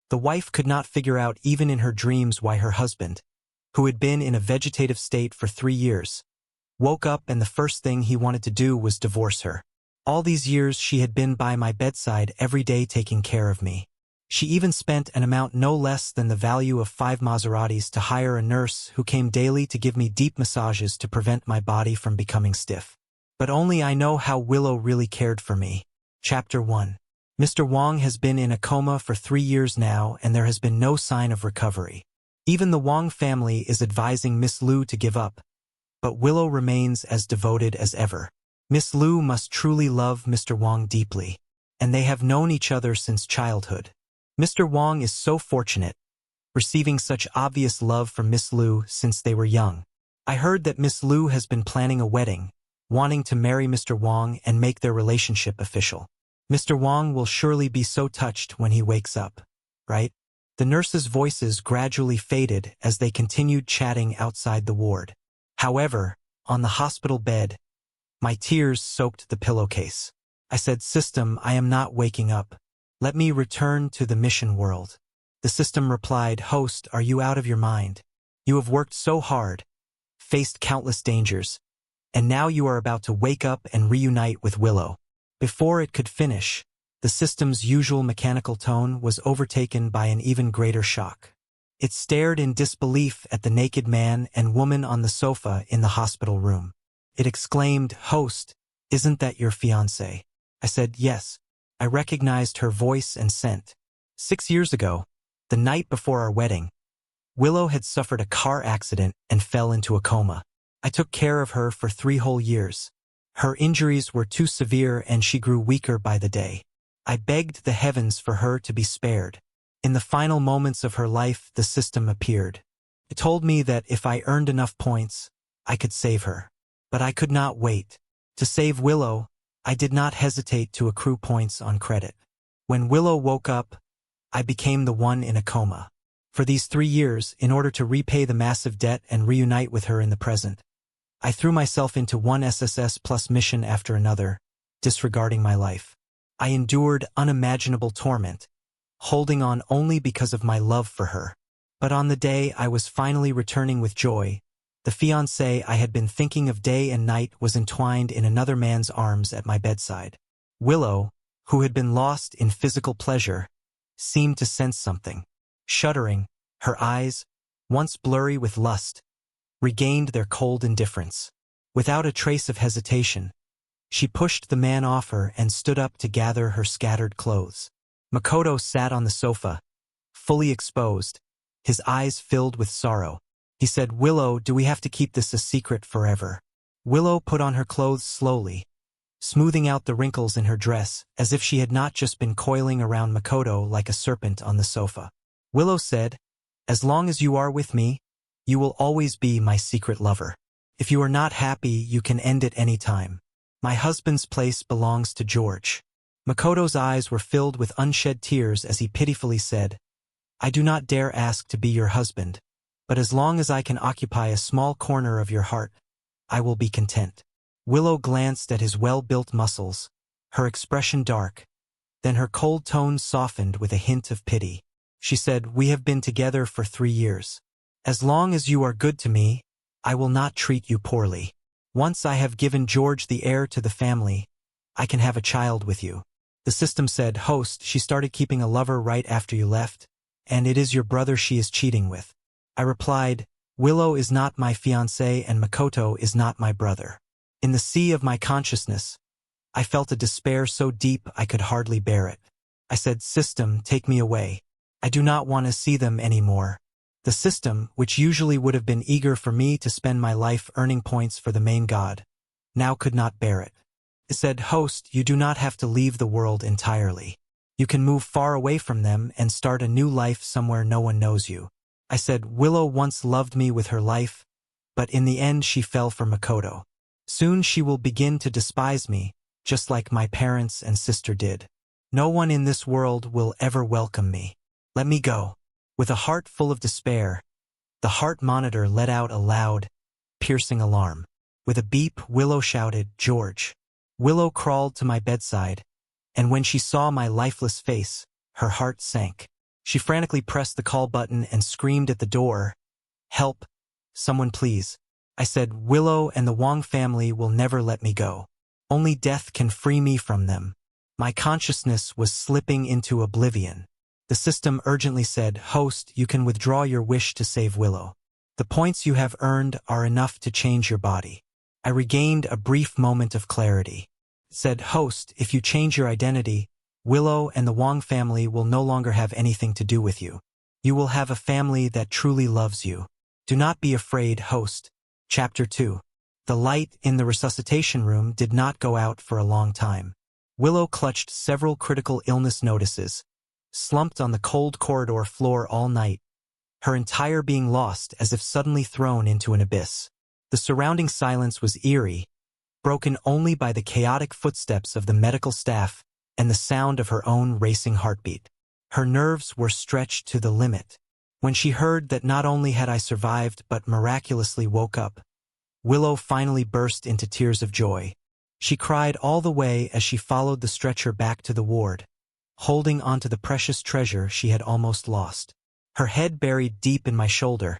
The wife could not figure out even in her dreams why her husband, who had been in a vegetative state for 3 years, woke up and the first thing he wanted to do was divorce her. All these years she had been by my bedside every day taking care of me. She even spent an amount no less than the value of 5 Maseratis to hire a nurse who came daily to give me deep massages to prevent my body from becoming stiff. But only I know how Willow really cared for me. Chapter 1. Mr. Wang has been in a coma for 3 years now and there has been no sign of recovery. Even the Wang family is advising Miss Liu to give up, but Willow remains as devoted as ever. Miss Liu must truly love Mr. Wang deeply, and they have known each other since childhood. Mr. Wang is so fortunate, receiving such obvious love from Miss Liu since they were young. I heard that Miss Liu has been planning a wedding, wanting to marry Mr. Wang and make their relationship official. Mr. Wang will surely be so touched when he wakes up, right? The nurses' voices gradually faded as they continued chatting outside the ward. However, on the hospital bed, my tears soaked the pillowcase. I said, "System, I am not waking up. Let me return to the mission world." The system replied, "Host, are you out of your mind? You have worked so hard, faced countless dangers, and now you are about to wake up and reunite with Willow." Before it could finish, the system's usual mechanical tone was overtaken by an even greater shock. It stared in disbelief at the naked man and woman on the sofa in the hospital room. It exclaimed, "Host, isn't that your fiancé?" I said, "Yes." I recognized her voice and scent. 6 years ago, the night before our wedding, Willow had suffered a car accident and fell into a coma. I took care of her for 3 whole years. Her injuries were too severe and she grew weaker by the day. I begged the heavens for her to be spared. In the final moments of her life, the system appeared. It told me that if I earned enough points, I could save her. But I could not wait. To save Willow, I did not hesitate to accrue points on credit. When Willow woke up, I became the one in a coma. For these 3 years, in order to repay the massive debt and reunite with her in the present, I threw myself into one SSS plus mission after another, disregarding my life. I endured unimaginable torment, holding on only because of my love for her. But on the day I was finally returning with joy, the fiancé I had been thinking of day and night was entwined in another man's arms at my bedside. Willow, who had been lost in physical pleasure, seemed to sense something. Shuddering, her eyes, once blurry with lust, regained their cold indifference. Without a trace of hesitation, she pushed the man off her and stood up to gather her scattered clothes. Makoto sat on the sofa, fully exposed, his eyes filled with sorrow. He said, "Willow, do we have to keep this a secret forever?" Willow put on her clothes slowly, smoothing out the wrinkles in her dress as if she had not just been coiling around Makoto like a serpent on the sofa. Willow said, "As long as you are with me, you will always be my secret lover. If you are not happy, you can end it any time. My husband's place belongs to George." Makoto's eyes were filled with unshed tears as he pitifully said, "I do not dare ask to be your husband, but as long as I can occupy a small corner of your heart, I will be content." Willow glanced at his well-built muscles, her expression dark, then her cold tone softened with a hint of pity. She said, "We have been together for 3 years. As long as you are good to me, I will not treat you poorly. Once I have given George the heir to the family, I can have a child with you." The system said, "Host, she started keeping a lover right after you left, and it is your brother she is cheating with." I replied, "Willow is not my fiancé and Makoto is not my brother." In the sea of my consciousness, I felt a despair so deep I could hardly bear it. I said, "System, take me away. I do not want to see them anymore." The system, which usually would have been eager for me to spend my life earning points for the main god, now could not bear it. It said, "Host, you do not have to leave the world entirely. You can move far away from them and start a new life somewhere no one knows you." I said, "Willow once loved me with her life, but in the end she fell for Makoto. Soon she will begin to despise me, just like my parents and sister did. No one in this world will ever welcome me. Let me go." With a heart full of despair, the heart monitor let out a loud, piercing alarm. With a beep, Willow shouted, "George." Willow crawled to my bedside, and when she saw my lifeless face, her heart sank. She frantically pressed the call button and screamed at the door, "Help! Someone please." I said, "Willow and the Wang family will never let me go. Only death can free me from them." My consciousness was slipping into oblivion. The system urgently said, "Host, you can withdraw your wish to save Willow. The points you have earned are enough to change your body." I regained a brief moment of clarity. It said, "Host, if you change your identity, Willow and the Wang family will no longer have anything to do with you. You will have a family that truly loves you. Do not be afraid, host." Chapter 2. The light in the resuscitation room did not go out for a long time. Willow clutched several critical illness notices, slumped on the cold corridor floor all night, her entire being lost as if suddenly thrown into an abyss. The surrounding silence was eerie, broken only by the chaotic footsteps of the medical staff and the sound of her own racing heartbeat. Her nerves were stretched to the limit. When she heard that not only had I survived but miraculously woke up, Willow finally burst into tears of joy. She cried all the way as she followed the stretcher back to the ward, holding onto the precious treasure she had almost lost. Her head buried deep in my shoulder.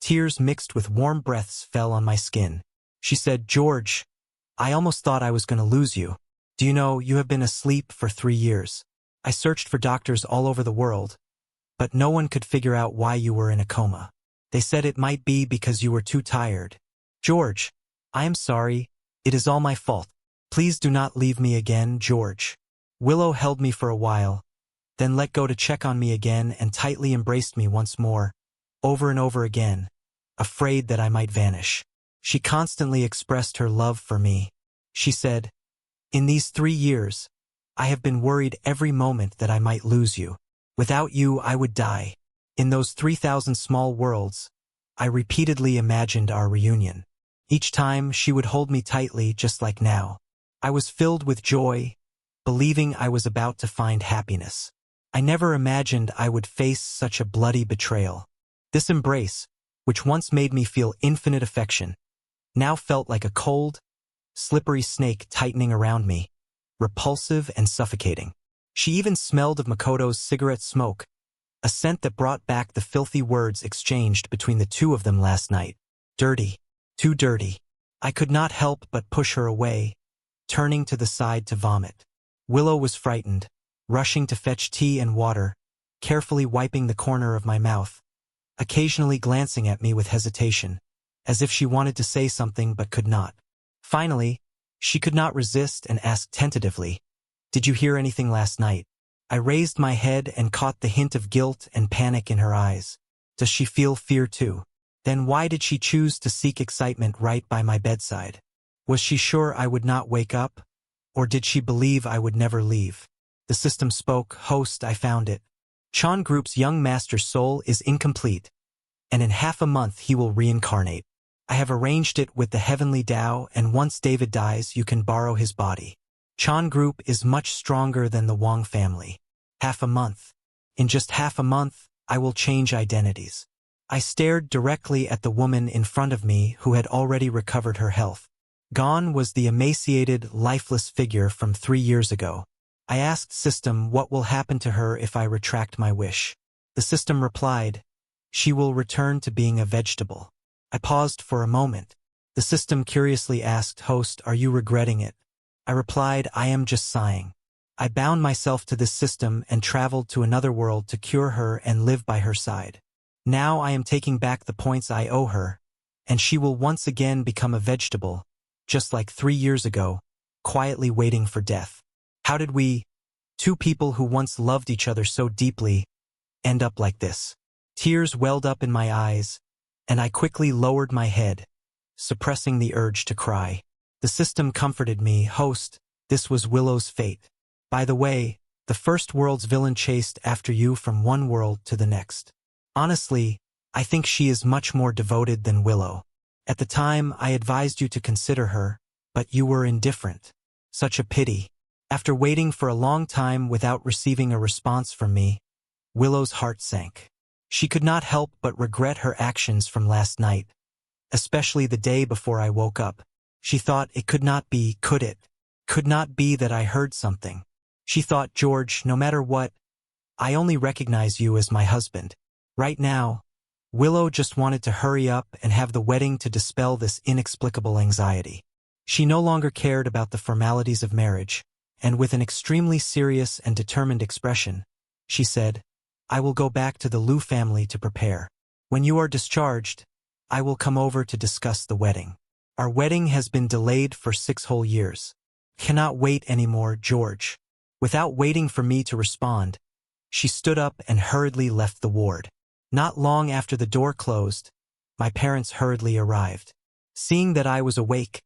Tears mixed with warm breaths fell on my skin. She said, "George, I almost thought I was going to lose you. Do you know, you have been asleep for 3 years. I searched for doctors all over the world, but no one could figure out why you were in a coma. They said it might be because you were too tired. George, I am sorry. It is all my fault. Please do not leave me again, George." Willow held me for a while, then let go to check on me again and tightly embraced me once more, over and over again, afraid that I might vanish. She constantly expressed her love for me. She said, "In these 3 years, I have been worried every moment that I might lose you. Without you, I would die." In those 3,000 small worlds, I repeatedly imagined our reunion. Each time, she would hold me tightly just like now. I was filled with joy, believing I was about to find happiness. I never imagined I would face such a bloody betrayal. This embrace, which once made me feel infinite affection, now felt like a cold, slippery snake tightening around me, repulsive and suffocating. She even smelled of Makoto's cigarette smoke, a scent that brought back the filthy words exchanged between the two of them last night. Dirty. Too dirty. I could not help but push her away, turning to the side to vomit. Willow was frightened, rushing to fetch tea and water, carefully wiping the corner of my mouth, occasionally glancing at me with hesitation, as if she wanted to say something but could not. Finally, she could not resist and asked tentatively, "Did you hear anything last night?" I raised my head and caught the hint of guilt and panic in her eyes. Does she feel fear too? Then why did she choose to seek excitement right by my bedside? Was she sure I would not wake up? Or did she believe I would never leave? The system spoke, "Host, I found it. Chan Group's young master's soul is incomplete, and in half a month he will reincarnate. I have arranged it with the heavenly Tao, and once David dies, you can borrow his body. Chan Group is much stronger than the Wang family. Half a month. In just half a month, I will change identities." I stared directly at the woman in front of me who had already recovered her health. Gone was the emaciated, lifeless figure from 3 years ago. I asked System what will happen to her if I retract my wish. The System replied, "She will return to being a vegetable." I paused for a moment. The System curiously asked, "Host, are you regretting it?" I replied, "I am just sighing." I bound myself to this system and traveled to another world to cure her and live by her side. Now I am taking back the points I owe her, and she will once again become a vegetable, just like 3 years ago, quietly waiting for death. How did we, two people who once loved each other so deeply, end up like this? Tears welled up in my eyes, and I quickly lowered my head, suppressing the urge to cry. The system comforted me, "Host, this was Willow's fate. By the way, the first world's villain chased after you from one world to the next. Honestly, I think she is much more devoted than Willow. At the time, I advised you to consider her, but you were indifferent. Such a pity." After waiting for a long time without receiving a response from me, Willow's heart sank. She could not help but regret her actions from last night, especially the day before I woke up. She thought it could not be, could it? Could not be that I heard something. She thought, George, no matter what, I only recognize you as my husband. Right now, Willow just wanted to hurry up and have the wedding to dispel this inexplicable anxiety. She no longer cared about the formalities of marriage, and with an extremely serious and determined expression, she said, I will go back to the Liu family to prepare. When you are discharged, I will come over to discuss the wedding. Our wedding has been delayed for 6 whole years. Cannot wait anymore, George. Without waiting for me to respond, she stood up and hurriedly left the ward. Not long after the door closed, my parents hurriedly arrived. Seeing that I was awake,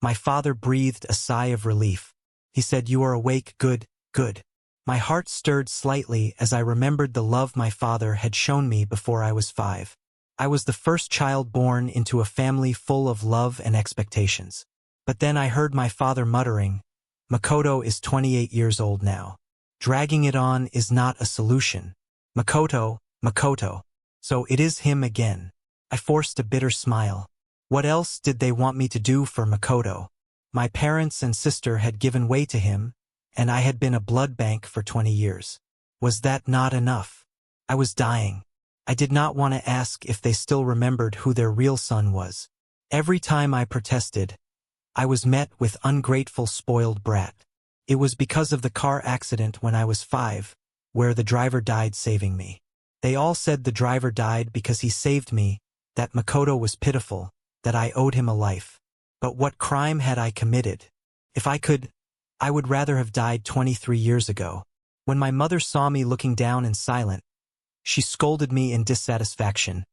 my father breathed a sigh of relief. He said, You are awake, good, good. My heart stirred slightly as I remembered the love my father had shown me before I was 5. I was the first child born into a family full of love and expectations. But then I heard my father muttering, Makoto is 28 years old now. Dragging it on is not a solution. Makoto, Makoto. So it is him again. I forced a bitter smile. What else did they want me to do for Makoto? My parents and sister had given way to him, and I had been a blood bank for 20 years. Was that not enough? I was dying. I did not want to ask if they still remembered who their real son was. Every time I protested, I was met with ungrateful spoiled brat. It was because of the car accident when I was 5, where the driver died saving me. They all said the driver died because he saved me, that Makoto was pitiful, that I owed him a life. But what crime had I committed? If I could, I would rather have died 23 years ago. When my mother saw me looking down and silent, she scolded me in dissatisfaction.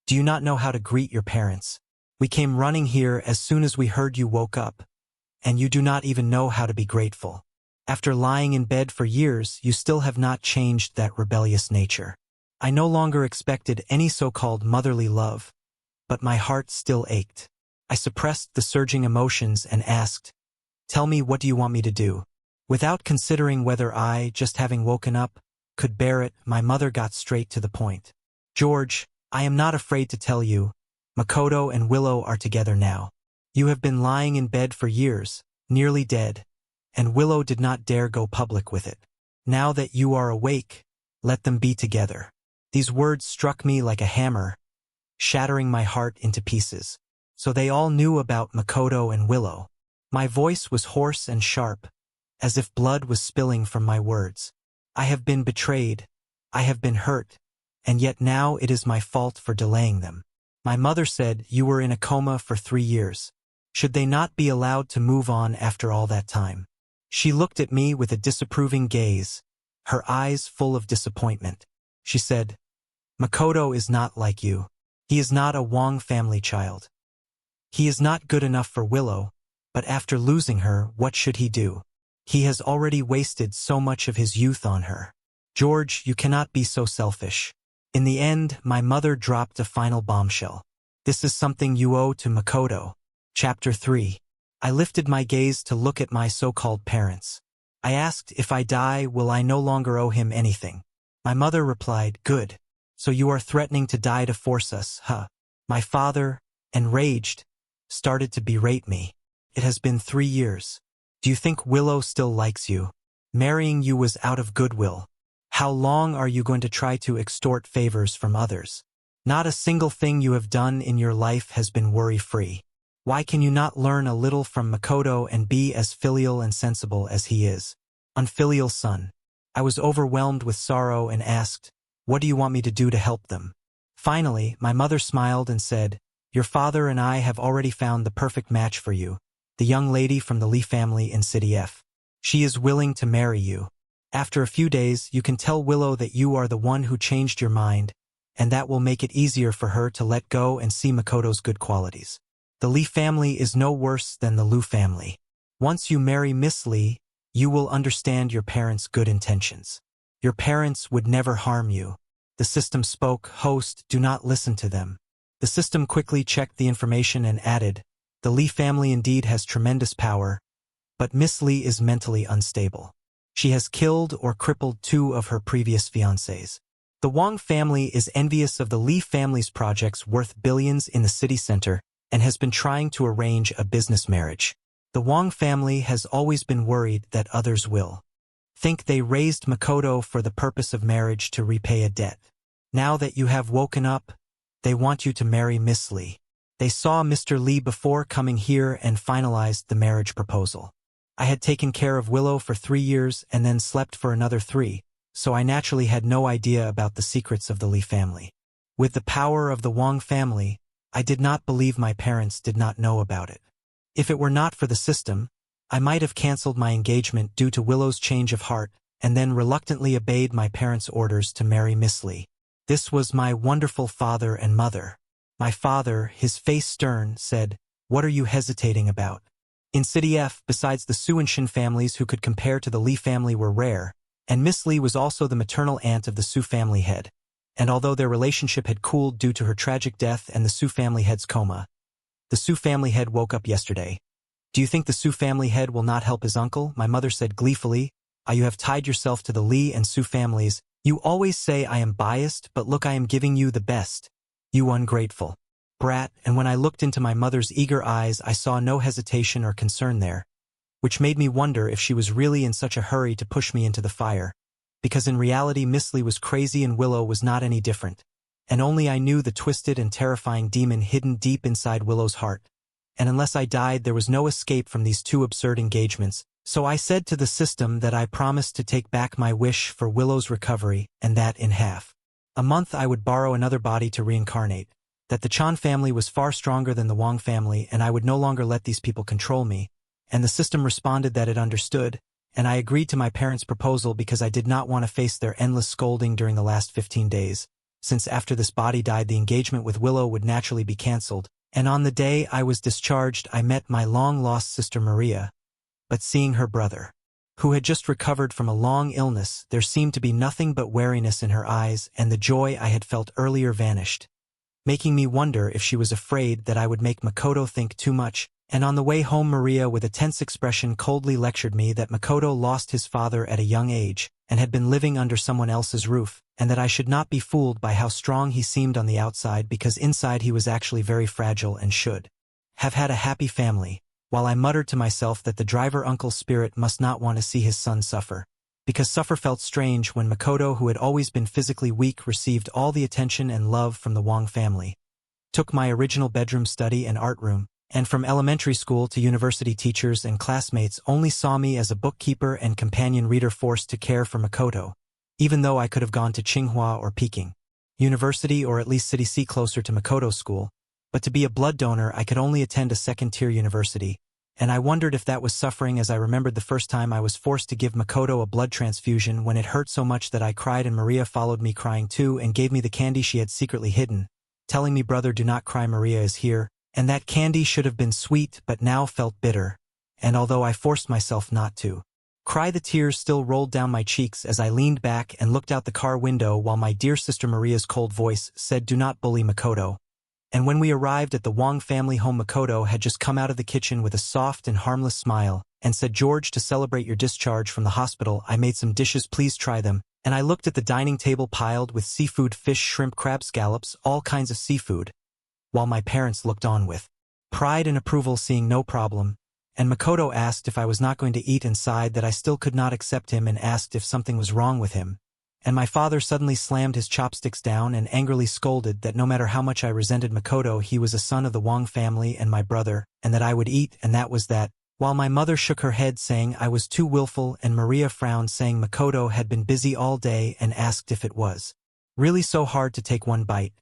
Do you not know how to greet your parents? We came running here as soon as we heard you woke up, and you do not even know how to be grateful. After lying in bed for years, you still have not changed that rebellious nature. I no longer expected any so-called motherly love, but my heart still ached. I suppressed the surging emotions and asked, Tell me, what do you want me to do? Without considering whether I, just having woken up, could bear it, my mother got straight to the point. George, I am not afraid to tell you, Makoto and Willow are together now. You have been lying in bed for years, nearly dead, and Willow did not dare go public with it. Now that you are awake, let them be together. These words struck me like a hammer, shattering my heart into pieces. So they all knew about Makoto and Willow. My voice was hoarse and sharp, as if blood was spilling from my words. I have been betrayed, I have been hurt, and yet now it is my fault for delaying them. My mother said you were in a coma for 3 years. Should they not be allowed to move on after all that time? She looked at me with a disapproving gaze, her eyes full of disappointment. She said, Makoto is not like you. He is not a Wang family child. He is not good enough for Willow, but after losing her, what should he do? He has already wasted so much of his youth on her. George, you cannot be so selfish. In the end, my mother dropped a final bombshell. This is something you owe to Makoto. Chapter 3. I lifted my gaze to look at my so-called parents. I asked, if I die, will I no longer owe him anything? My mother replied, Good. So you are threatening to die to force us, huh? My father, enraged, started to berate me. It has been 3 years. Do you think Willow still likes you? Marrying you was out of goodwill. How long are you going to try to extort favors from others? Not a single thing you have done in your life has been worry-free. Why can you not learn a little from Makoto and be as filial and sensible as he is? Unfilial son. I was overwhelmed with sorrow and asked, What do you want me to do to help them? Finally, my mother smiled and said, Your father and I have already found the perfect match for you, the young lady from the Li family in City F. She is willing to marry you. After a few days, you can tell Willow that you are the one who changed your mind, and that will make it easier for her to let go and see Makoto's good qualities. The Li family is no worse than the Liu family. Once you marry Miss Li, you will understand your parents' good intentions. Your parents would never harm you. The system spoke, Host, do not listen to them. The system quickly checked the information and added, The Li family indeed has tremendous power, but Miss Li is mentally unstable. She has killed or crippled 2 of her previous fiancés. The Wang family is envious of the Li family's projects worth billions in the city center and has been trying to arrange a business marriage. The Wang family has always been worried that others will Think they raised Makoto for the purpose of marriage to repay a debt. Now that you have woken up, they want you to marry Miss Li. They saw Mr. Li before coming here and finalized the marriage proposal. I had taken care of Willow for 3 years and then slept for another 3, so I naturally had no idea about the secrets of the Li family. With the power of the Wang family, I did not believe my parents did not know about it. If it were not for the system, I might have cancelled my engagement due to Willow's change of heart and then reluctantly obeyed my parents' orders to marry Miss Li. This was my wonderful father and mother. My father, his face stern, said, "What are you hesitating about?" In City F, besides the Su and Shin families who could compare to the Li family were rare, and Miss Li was also the maternal aunt of the Su family head. And although their relationship had cooled due to her tragic death and the Su family head's coma, the Su family head woke up yesterday. "Do you think the Su family head will not help his uncle?" my mother said gleefully. "You have tied yourself to the Li and Su families. You always say I am biased, but look, I am giving you the best. You ungrateful brat." And when I looked into my mother's eager eyes, I saw no hesitation or concern there, which made me wonder if she was really in such a hurry to push me into the fire. Because in reality Miss Li was crazy and Willow was not any different, and only I knew the twisted and terrifying demon hidden deep inside Willow's heart. And unless I died, there was no escape from these two absurd engagements, so I said to the system that I promised to take back my wish for Willow's recovery, and that in half a month I would borrow another body to reincarnate, that the Chan family was far stronger than the Wang family and I would no longer let these people control me, and the system responded that it understood, and I agreed to my parents' proposal because I did not want to face their endless scolding during the last 15 days, since after this body died the engagement with Willow would naturally be cancelled, and on the day I was discharged I met my long-lost sister Maria. But seeing her brother, who had just recovered from a long illness, there seemed to be nothing but wariness in her eyes, and the joy I had felt earlier vanished, making me wonder if she was afraid that I would make Makoto think too much. And on the way home Maria with a tense expression coldly lectured me that Makoto lost his father at a young age and had been living under someone else's roof, and that I should not be fooled by how strong he seemed on the outside because inside he was actually very fragile and should have had a happy family, while I muttered to myself that the driver uncle's spirit must not want to see his son suffer, because suffer felt strange when Makoto, who had always been physically weak, received all the attention and love from the Wang family, took my original bedroom, study, and art room, and from elementary school to university teachers and classmates only saw me as a bookkeeper and companion reader forced to care for Makoto, even though I could have gone to Tsinghua or Peking University or at least City C closer to Makoto's school, but to be a blood donor I could only attend a second-tier university, and I wondered if that was suffering as I remembered the first time I was forced to give Makoto a blood transfusion when it hurt so much that I cried and Maria followed me crying too and gave me the candy she had secretly hidden, telling me, "Brother, do not cry, Maria is here." And that candy should have been sweet but now felt bitter, and although I forced myself not to cry, the tears still rolled down my cheeks as I leaned back and looked out the car window while my dear sister Maria's cold voice said, "Do not bully Makoto." And when we arrived at the Wang family home, Makoto had just come out of the kitchen with a soft and harmless smile and said, "George, to celebrate your discharge from the hospital, I made some dishes, please try them." And I looked at the dining table piled with seafood, fish, shrimp, crab, scallops, all kinds of seafood, while my parents looked on with pride and approval, seeing no problem, and Makoto asked if I was not going to eat and sighed that I still could not accept him and asked if something was wrong with him. And my father suddenly slammed his chopsticks down and angrily scolded that no matter how much I resented Makoto, he was a son of the Wang family and my brother, and that I would eat, and that was that, while my mother shook her head saying I was too willful, and Maria frowned saying Makoto had been busy all day and asked if it was really so hard to take one bite.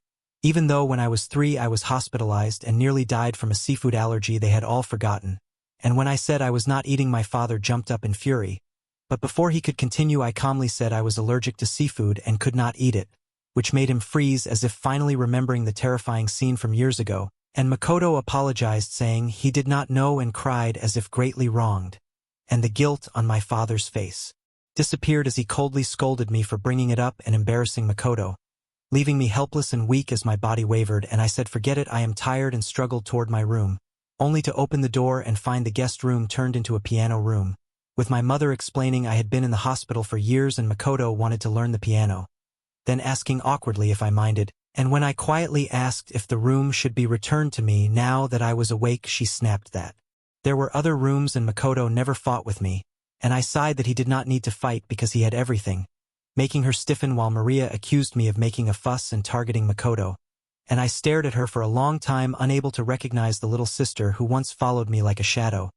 Even though when I was 3 I was hospitalized and nearly died from a seafood allergy, they had all forgotten. And when I said I was not eating, my father jumped up in fury. But before he could continue, I calmly said I was allergic to seafood and could not eat it, which made him freeze as if finally remembering the terrifying scene from years ago, and Makoto apologized saying he did not know and cried as if greatly wronged, and the guilt on my father's face disappeared as he coldly scolded me for bringing it up and embarrassing Makoto, leaving me helpless and weak as my body wavered, and I said, "Forget it, I am tired," and struggled toward my room, only to open the door and find the guest room turned into a piano room, with my mother explaining I had been in the hospital for years and Makoto wanted to learn the piano, then asking awkwardly if I minded, and when I quietly asked if the room should be returned to me now that I was awake, she snapped that there were other rooms and Makoto never fought with me, and I sighed that he did not need to fight because he had everything, making her stiffen while Maria accused me of making a fuss and targeting Makoto, and I stared at her for a long time, unable to recognize the little sister who once followed me like a shadow,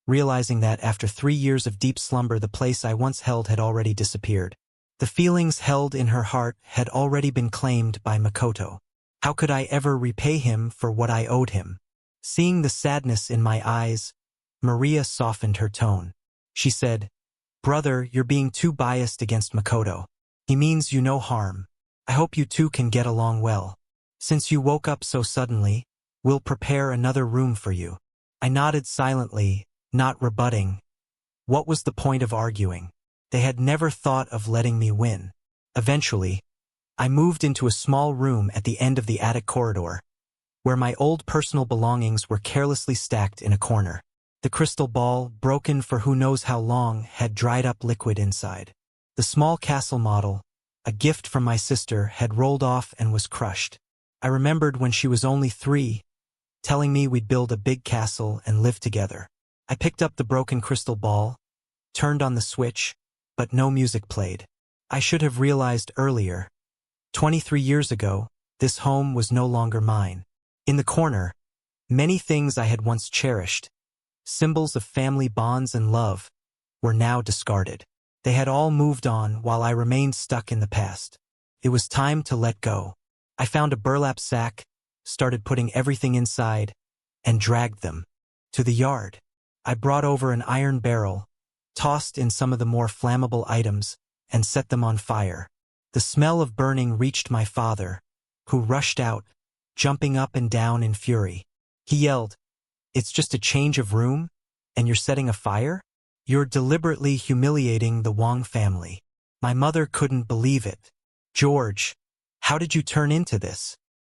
realizing that after 3 years of deep slumber the place I once held had already disappeared. The feelings held in her heart had already been claimed by Makoto. How could I ever repay him for what I owed him? Seeing the sadness in my eyes, Maria softened her tone. She said, "Brother, you're being too biased against Makoto. He means you no harm. I hope you two can get along well. Since you woke up so suddenly, we'll prepare another room for you." I nodded silently, not rebutting. What was the point of arguing? They had never thought of letting me win. Eventually, I moved into a small room at the end of the attic corridor, where my old personal belongings were carelessly stacked in a corner. The crystal ball, broken for who knows how long, had dried up liquid inside. The small castle model, a gift from my sister, had rolled off and was crushed. I remembered when she was only 3, telling me we'd build a big castle and live together. I picked up the broken crystal ball, turned on the switch, but no music played. I should have realized earlier. 23 years ago, this home was no longer mine. In the corner, many things I had once cherished, symbols of family bonds and love, were now discarded. They had all moved on while I remained stuck in the past. It was time to let go. I found a burlap sack, started putting everything inside, and dragged them to the yard. I brought over an iron barrel, tossed in some of the more flammable items, and set them on fire. The smell of burning reached my father, who rushed out, jumping up and down in fury. He yelled, "It's just a change of room, and you're setting a fire? You're deliberately humiliating the Wang family." My mother couldn't believe it. "George, how did you turn into this?"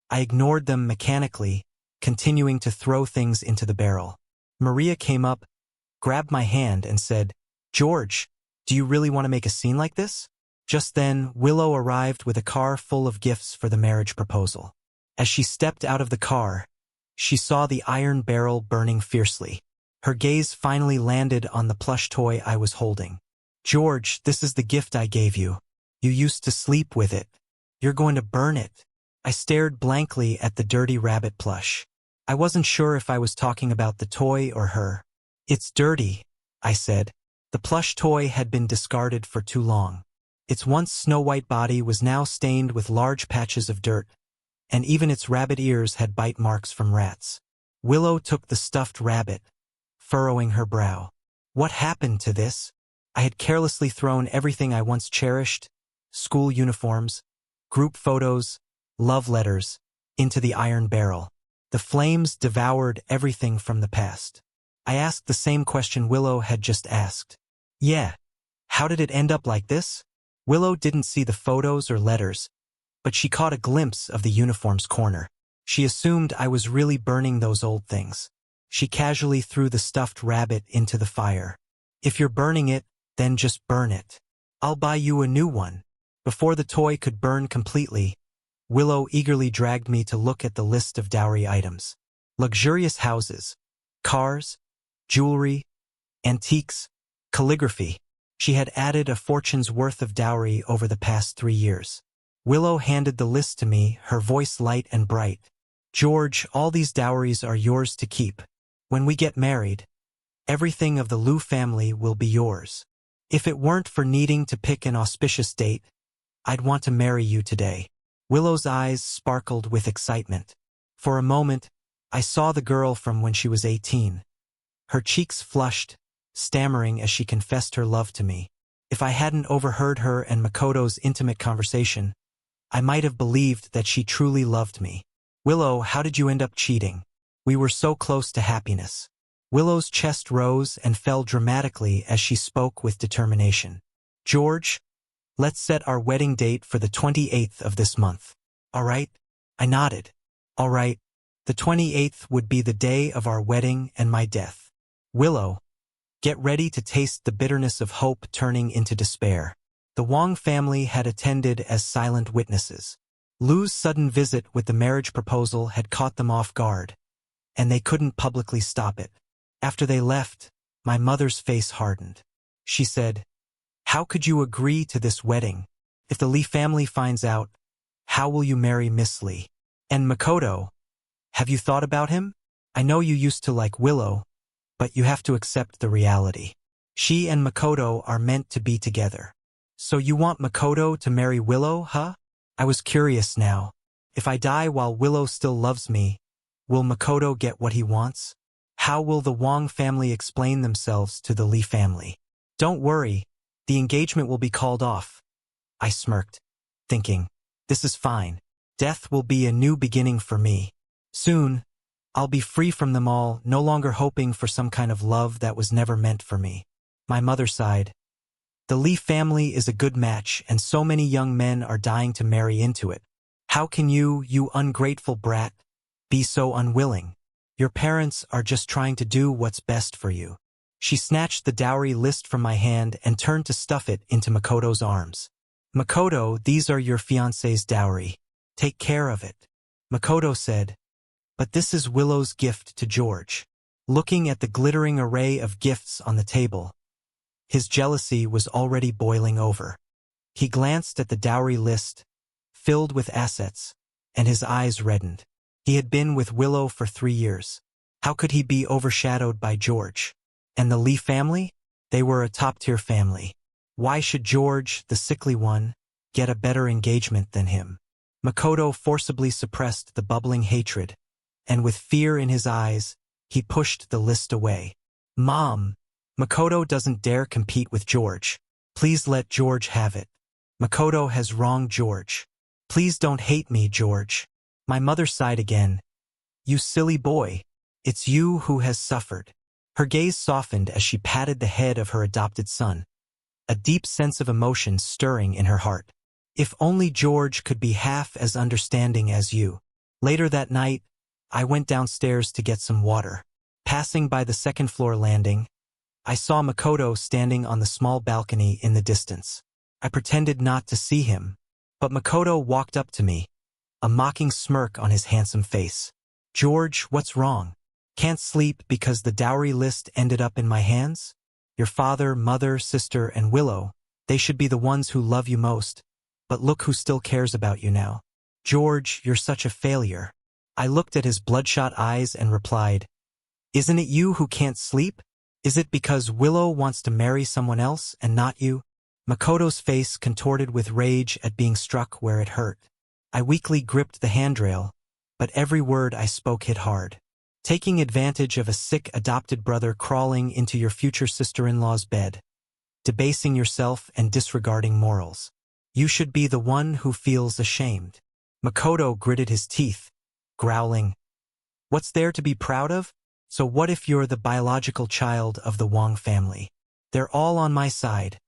I ignored them mechanically, continuing to throw things into the barrel. Maria came up, grabbed my hand, and said, "George, do you really want to make a scene like this?" Just then, Willow arrived with a car full of gifts for the marriage proposal. As she stepped out of the car, she saw the iron barrel burning fiercely. Her gaze finally landed on the plush toy I was holding. "George, this is the gift I gave you. You used to sleep with it. You're going to burn it." I stared blankly at the dirty rabbit plush. I wasn't sure if I was talking about the toy or her. "It's dirty," I said. The plush toy had been discarded for too long. Its once snow-white body was now stained with large patches of dirt, and even its rabbit ears had bite marks from rats. Willow took the stuffed rabbit, furrowing her brow. What happened to this? I had carelessly thrown everything I once cherished, school uniforms, group photos, love letters, into the iron barrel. The flames devoured everything from the past. I asked the same question Willow had just asked. "Yeah, how did it end up like this?" Willow didn't see the photos or letters, but she caught a glimpse of the uniform's corner. She assumed I was really burning those old things. She casually threw the stuffed rabbit into the fire. "If you're burning it, then just burn it. I'll buy you a new one." Before the toy could burn completely, Willow eagerly dragged me to look at the list of dowry items. Luxurious houses, cars, jewelry, antiques, calligraphy. She had added a fortune's worth of dowry over the past 3 years. Willow handed the list to me, her voice light and bright. "George, all these dowries are yours to keep. When we get married, everything of the Liu family will be yours. If it weren't for needing to pick an auspicious date, I'd want to marry you today." Willow's eyes sparkled with excitement. For a moment, I saw the girl from when she was 18. Her cheeks flushed, stammering as she confessed her love to me. If I hadn't overheard her and Makoto's intimate conversation, I might have believed that she truly loved me. "Willow, how did you end up cheating? We were so close to happiness." Willow's chest rose and fell dramatically as she spoke with determination. "George, let's set our wedding date for the 28th of this month. All right?" I nodded. "All right. The 28th would be the day of our wedding and my death. Willow, get ready to taste the bitterness of hope turning into despair." The Wang family had attended as silent witnesses. Liu's sudden visit with the marriage proposal had caught them off guard, and they couldn't publicly stop it. After they left, my mother's face hardened. She said, "How could you agree to this wedding? If the Li family finds out, how will you marry Miss Li? And Makoto, have you thought about him? I know you used to like Willow, but you have to accept the reality. She and Makoto are meant to be together." "So you want Makoto to marry Willow, huh?" I was curious now. If I die while Willow still loves me, will Makoto get what he wants? How will the Wang family explain themselves to the Li family? "Don't worry, the engagement will be called off." I smirked, thinking, this is fine. Death will be a new beginning for me. Soon, I'll be free from them all, no longer hoping for some kind of love that was never meant for me. My mother sighed. "The Li family is a good match, and so many young men are dying to marry into it. How can you ungrateful brat, be so unwilling? Your parents are just trying to do what's best for you." She snatched the dowry list from my hand and turned to stuff it into Makoto's arms. "Makoto, these are your fiancé's dowry. Take care of it." Makoto said, "But this is Willow's gift to George." Looking at the glittering array of gifts on the table, his jealousy was already boiling over. He glanced at the dowry list, filled with assets, and his eyes reddened. He had been with Willow for 3 years. How could he be overshadowed by George? And the Li family? They were a top-tier family. Why should George, the sickly one, get a better engagement than him? Makoto forcibly suppressed the bubbling hatred, and with fear in his eyes, he pushed the list away. "Mom, Makoto doesn't dare compete with George. Please let George have it. Makoto has wronged George. Please don't hate me, George." My mother sighed again. "You silly boy. It's you who has suffered." Her gaze softened as she patted the head of her adopted son, a deep sense of emotion stirring in her heart. "If only George could be half as understanding as you." Later that night, I went downstairs to get some water. Passing by the second-floor landing, I saw Makoto standing on the small balcony in the distance. I pretended not to see him, but Makoto walked up to me, a mocking smirk on his handsome face. "George, what's wrong? Can't sleep because the dowry list ended up in my hands? Your father, mother, sister, and Willow, they should be the ones who love you most, but look who still cares about you now. George, you're such a failure." I looked at his bloodshot eyes and replied, "Isn't it you who can't sleep? Is it because Willow wants to marry someone else and not you?" Makoto's face contorted with rage at being struck where it hurt. I weakly gripped the handrail, but every word I spoke hit hard. "Taking advantage of a sick adopted brother crawling into your future sister-in-law's bed, debasing yourself and disregarding morals. You should be the one who feels ashamed." Makoto gritted his teeth, growling, "What's there to be proud of? So what if you're the biological child of the Wang family? They're all on my side,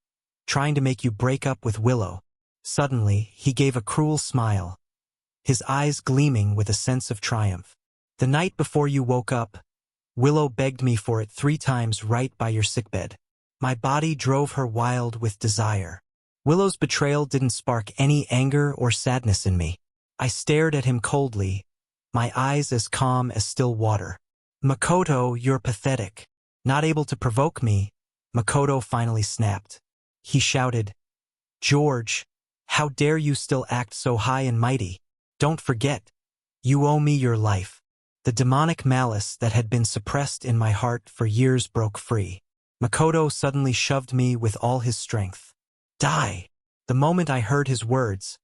trying to make you break up with Willow." Suddenly, he gave a cruel smile, his eyes gleaming with a sense of triumph. "The night before you woke up, Willow begged me for it 3 times right by your sickbed. My body drove her wild with desire. Willow's betrayal didn't spark any anger or sadness in me. I stared at him coldly, my eyes as calm as still water. Makoto, you're pathetic. Not able to provoke me, Makoto finally snapped. He shouted, George, how dare you still act so high and mighty? Don't forget, you owe me your life. The demonic malice that had been suppressed in my heart for years broke free. Makoto suddenly shoved me with all his strength. Die! The moment I heard his words,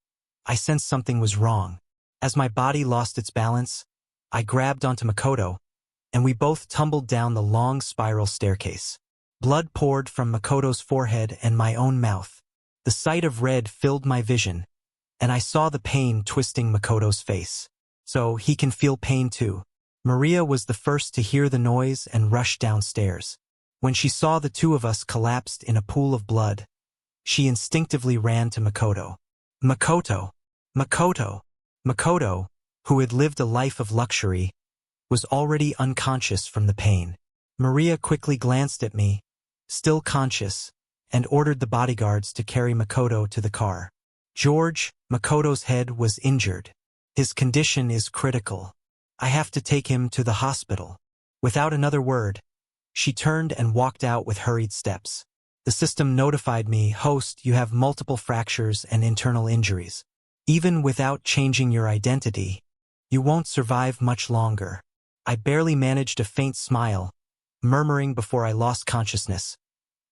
I sensed something was wrong. As my body lost its balance, I grabbed onto Makoto, and we both tumbled down the long spiral staircase. Blood poured from Makoto's forehead and my own mouth. The sight of red filled my vision, and I saw the pain twisting Makoto's face. So he can feel pain too. Maria was the first to hear the noise and rush downstairs. When she saw the two of us collapsed in a pool of blood, she instinctively ran to Makoto. Makoto! Makoto! Makoto, who had lived a life of luxury, was already unconscious from the pain. Maria quickly glanced at me, still conscious, and ordered the bodyguards to carry Makoto to the car. George, Makoto's head was injured. His condition is critical. I have to take him to the hospital. Without another word, she turned and walked out with hurried steps. The The system notified me, "Host, you have multiple fractures and internal injuries. Even without changing your identity, you won't survive much longer." I barely managed a faint smile, murmuring before I lost consciousness.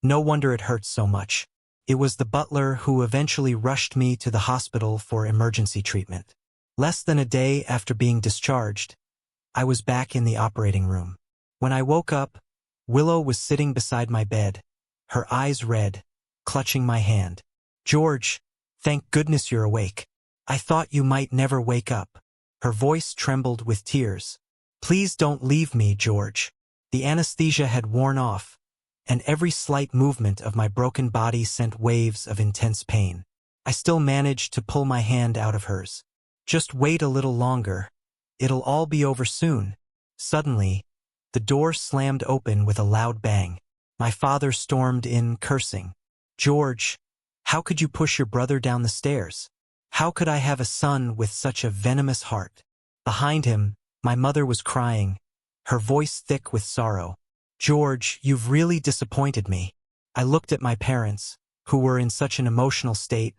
No wonder it hurt so much. It was the butler who eventually rushed me to the hospital for emergency treatment. Less than a day after being discharged, I was back in the operating room. When I woke up, Willow was sitting beside my bed, her eyes red, clutching my hand. "George, thank goodness you're awake. I thought you might never wake up." Her voice trembled with tears. "Please don't leave me, George." The anesthesia had worn off, and every slight movement of my broken body sent waves of intense pain. I still managed to pull my hand out of hers. "Just wait a little longer. It'll all be over soon." Suddenly, the door slammed open with a loud bang. My father stormed in, cursing. "George, how could you push your brother down the stairs? How could I have a son with such a venomous heart?" Behind him, my mother was crying, her voice thick with sorrow. "George, you've really disappointed me." I looked at my parents, who were in such an emotional state,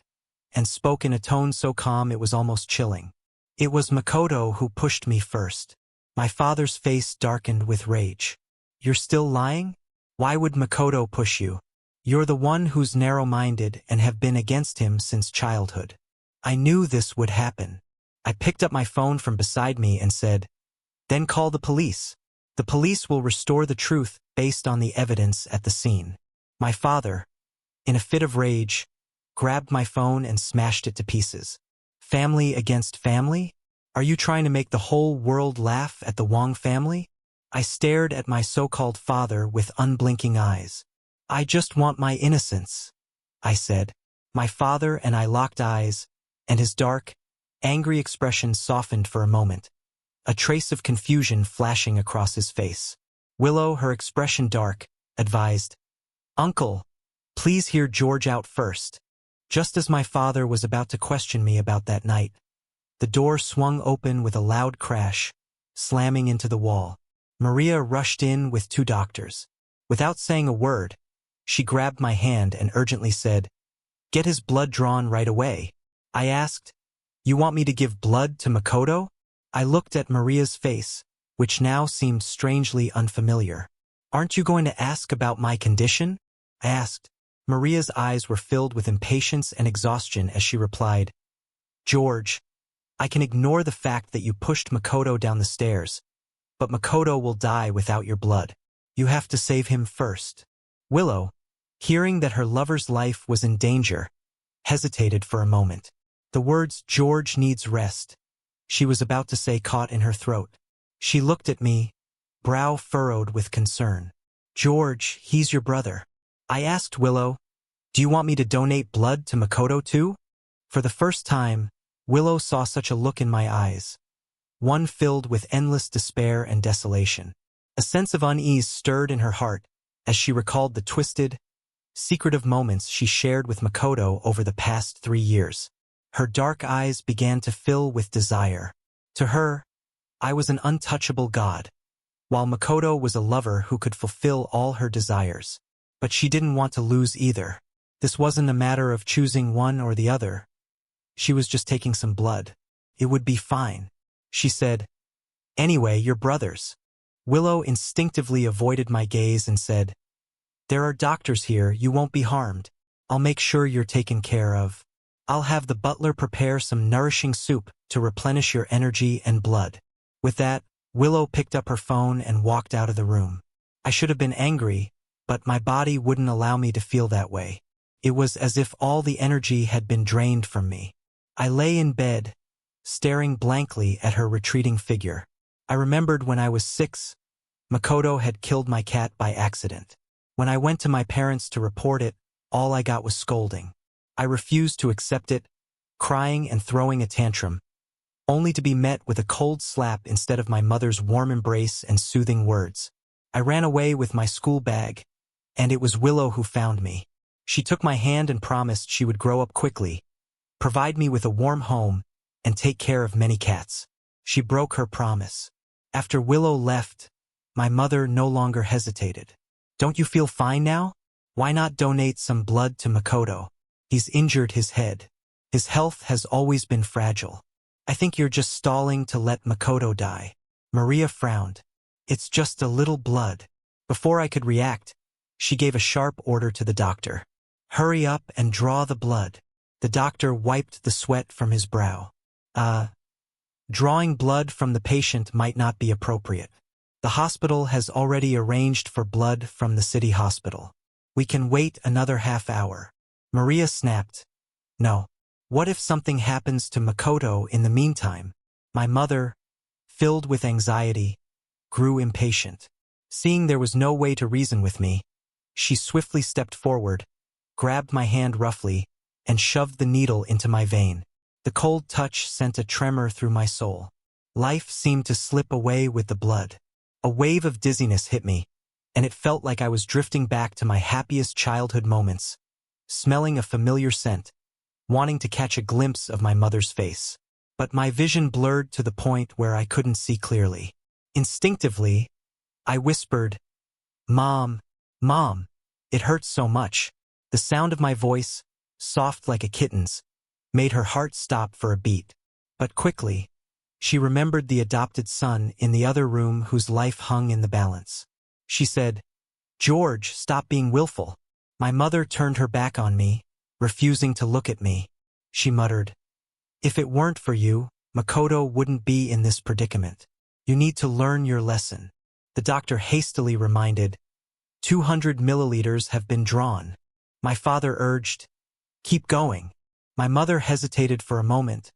and spoke in a tone so calm it was almost chilling. "It was Makoto who pushed me first." My father's face darkened with rage. "You're still lying? Why would Makoto push you? You're the one who's narrow-minded and have been against him since childhood." I knew this would happen. I picked up my phone from beside me and said, "Then call the police. The police will restore the truth based on the evidence at the scene." My father, in a fit of rage, grabbed my phone and smashed it to pieces. "Family against family? Are you trying to make the whole world laugh at the Wang family?" I stared at my so-called father with unblinking eyes. "I just want my innocence," I said. My father and I locked eyes, and his dark, angry expression softened for a moment, a trace of confusion flashing across his face. Willow, her expression dark, advised, "Uncle, please hear George out first." Just as my father was about to question me about that night, the door swung open with a loud crash, slamming into the wall. Maria rushed in with 2 doctors. Without saying a word, she grabbed my hand and urgently said, "Get his blood drawn right away." I asked, "You want me to give blood to Makoto?" I looked at Maria's face, which now seemed strangely unfamiliar. "Aren't you going to ask about my condition?" I asked. Maria's eyes were filled with impatience and exhaustion as she replied, "George, I can ignore the fact that you pushed Makoto down the stairs, but Makoto will die without your blood. You have to save him first." Willow, hearing that her lover's life was in danger, hesitated for a moment. The words "George needs rest," she was about to say, caught in her throat. She looked at me, brow furrowed with concern. "George, he's your brother." I asked Willow, "Do you want me to donate blood to Makoto too?" For the first time, Willow saw such a look in my eyes, one filled with endless despair and desolation. A sense of unease stirred in her heart as she recalled the twisted, secretive moments she shared with Makoto over the past 3 years. Her dark eyes began to fill with desire. To her, I was an untouchable god, while Makoto was a lover who could fulfill all her desires. But she didn't want to lose either. This wasn't a matter of choosing one or the other. She was just taking some blood. It would be fine. She said, "Anyway, you're brothers." Willow instinctively avoided my gaze and said, "There are doctors here, you won't be harmed. I'll make sure you're taken care of. I'll have the butler prepare some nourishing soup to replenish your energy and blood." With that, Willow picked up her phone and walked out of the room. I should have been angry, but my body wouldn't allow me to feel that way. It was as if all the energy had been drained from me. I lay in bed, staring blankly at her retreating figure. I remembered when I was 6, Makoto had killed my cat by accident. When I went to my parents to report it, all I got was scolding. I refused to accept it, crying and throwing a tantrum, only to be met with a cold slap instead of my mother's warm embrace and soothing words. I ran away with my school bag, and it was Willow who found me. She took my hand and promised she would grow up quickly, provide me with a warm home, and take care of many cats. She broke her promise. After Willow left, my mother no longer hesitated. "Don't you feel fine now?" Why not donate some blood to Makoto? He's injured his head. His health has always been fragile. I think you're just stalling to let Makoto die. Maria frowned. It's just a little blood. Before I could react, she gave a sharp order to the doctor. Hurry up and draw the blood. The doctor wiped the sweat from his brow. Drawing blood from the patient might not be appropriate. The hospital has already arranged for blood from the city hospital. We can wait another half hour. Maria snapped. No. What if something happens to Makoto in the meantime? My mother, filled with anxiety, grew impatient. Seeing there was no way to reason with me, she swiftly stepped forward, grabbed my hand roughly, and shoved the needle into my vein. The cold touch sent a tremor through my soul. Life seemed to slip away with the blood. A wave of dizziness hit me, and it felt like I was drifting back to my happiest childhood moments, smelling a familiar scent, wanting to catch a glimpse of my mother's face. But my vision blurred to the point where I couldn't see clearly. Instinctively, I whispered, "Mom, Mom." It hurt so much. The sound of my voice, soft like a kitten's, made her heart stop for a beat. But quickly, she remembered the adopted son in the other room whose life hung in the balance. She said, "George, stop being willful." My mother turned her back on me, refusing to look at me. She muttered, "If it weren't for you, Makoto wouldn't be in this predicament. You need to learn your lesson." The doctor hastily reminded, 200 milliliters have been drawn. My father urged, "Keep going." My mother hesitated for a moment,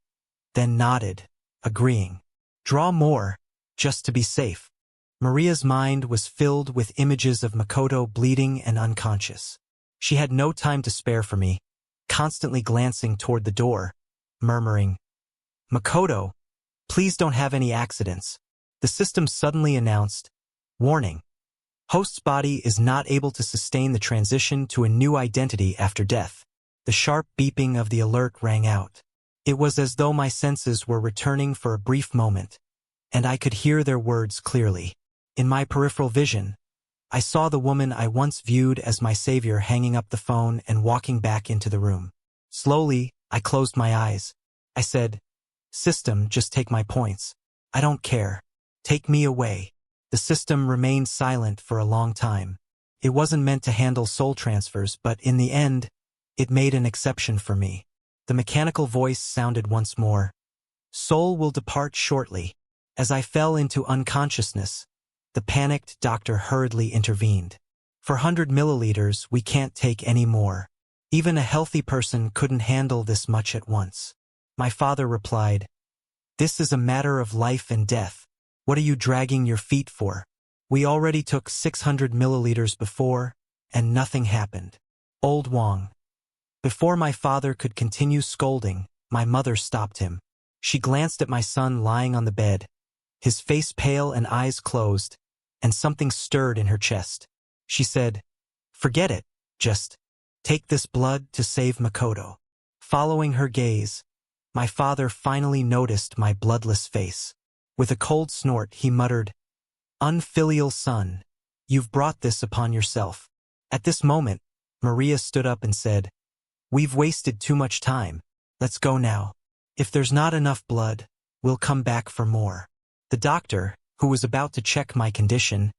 then nodded, agreeing. "Draw more, just to be safe." Maria's mind was filled with images of Makoto bleeding and unconscious. She had no time to spare for me, constantly glancing toward the door, murmuring, "Makoto, please don't have any accidents." The system suddenly announced, "Warning. Host's body is not able to sustain the transition to a new identity after death." The sharp beeping of the alert rang out. It was as though my senses were returning for a brief moment, and I could hear their words clearly. In my peripheral vision, I saw the woman I once viewed as my savior hanging up the phone and walking back into the room. Slowly, I closed my eyes. I said, "System, just take my points. I don't care. Take me away." The system remained silent for a long time. It wasn't meant to handle soul transfers, but in the end, it made an exception for me. The mechanical voice sounded once more. "Soul will depart shortly." As I fell into unconsciousness, the panicked doctor hurriedly intervened. "For 100 milliliters, we can't take any more. Even a healthy person couldn't handle this much at once." My father replied, "This is a matter of life and death. What are you dragging your feet for? We already took 600 milliliters before, and nothing happened." Old Wang. Before my father could continue scolding, my mother stopped him. She glanced at my son lying on the bed, his face pale and eyes closed, and something stirred in her chest. She said, "Forget it, just take this blood to save Makoto." Following her gaze, my father finally noticed my bloodless face. With a cold snort, he muttered, "Unfilial son, you've brought this upon yourself." At this moment, Maria stood up and said, "We've wasted too much time. Let's go now. If there's not enough blood, we'll come back for more." The doctor, who was about to check my condition,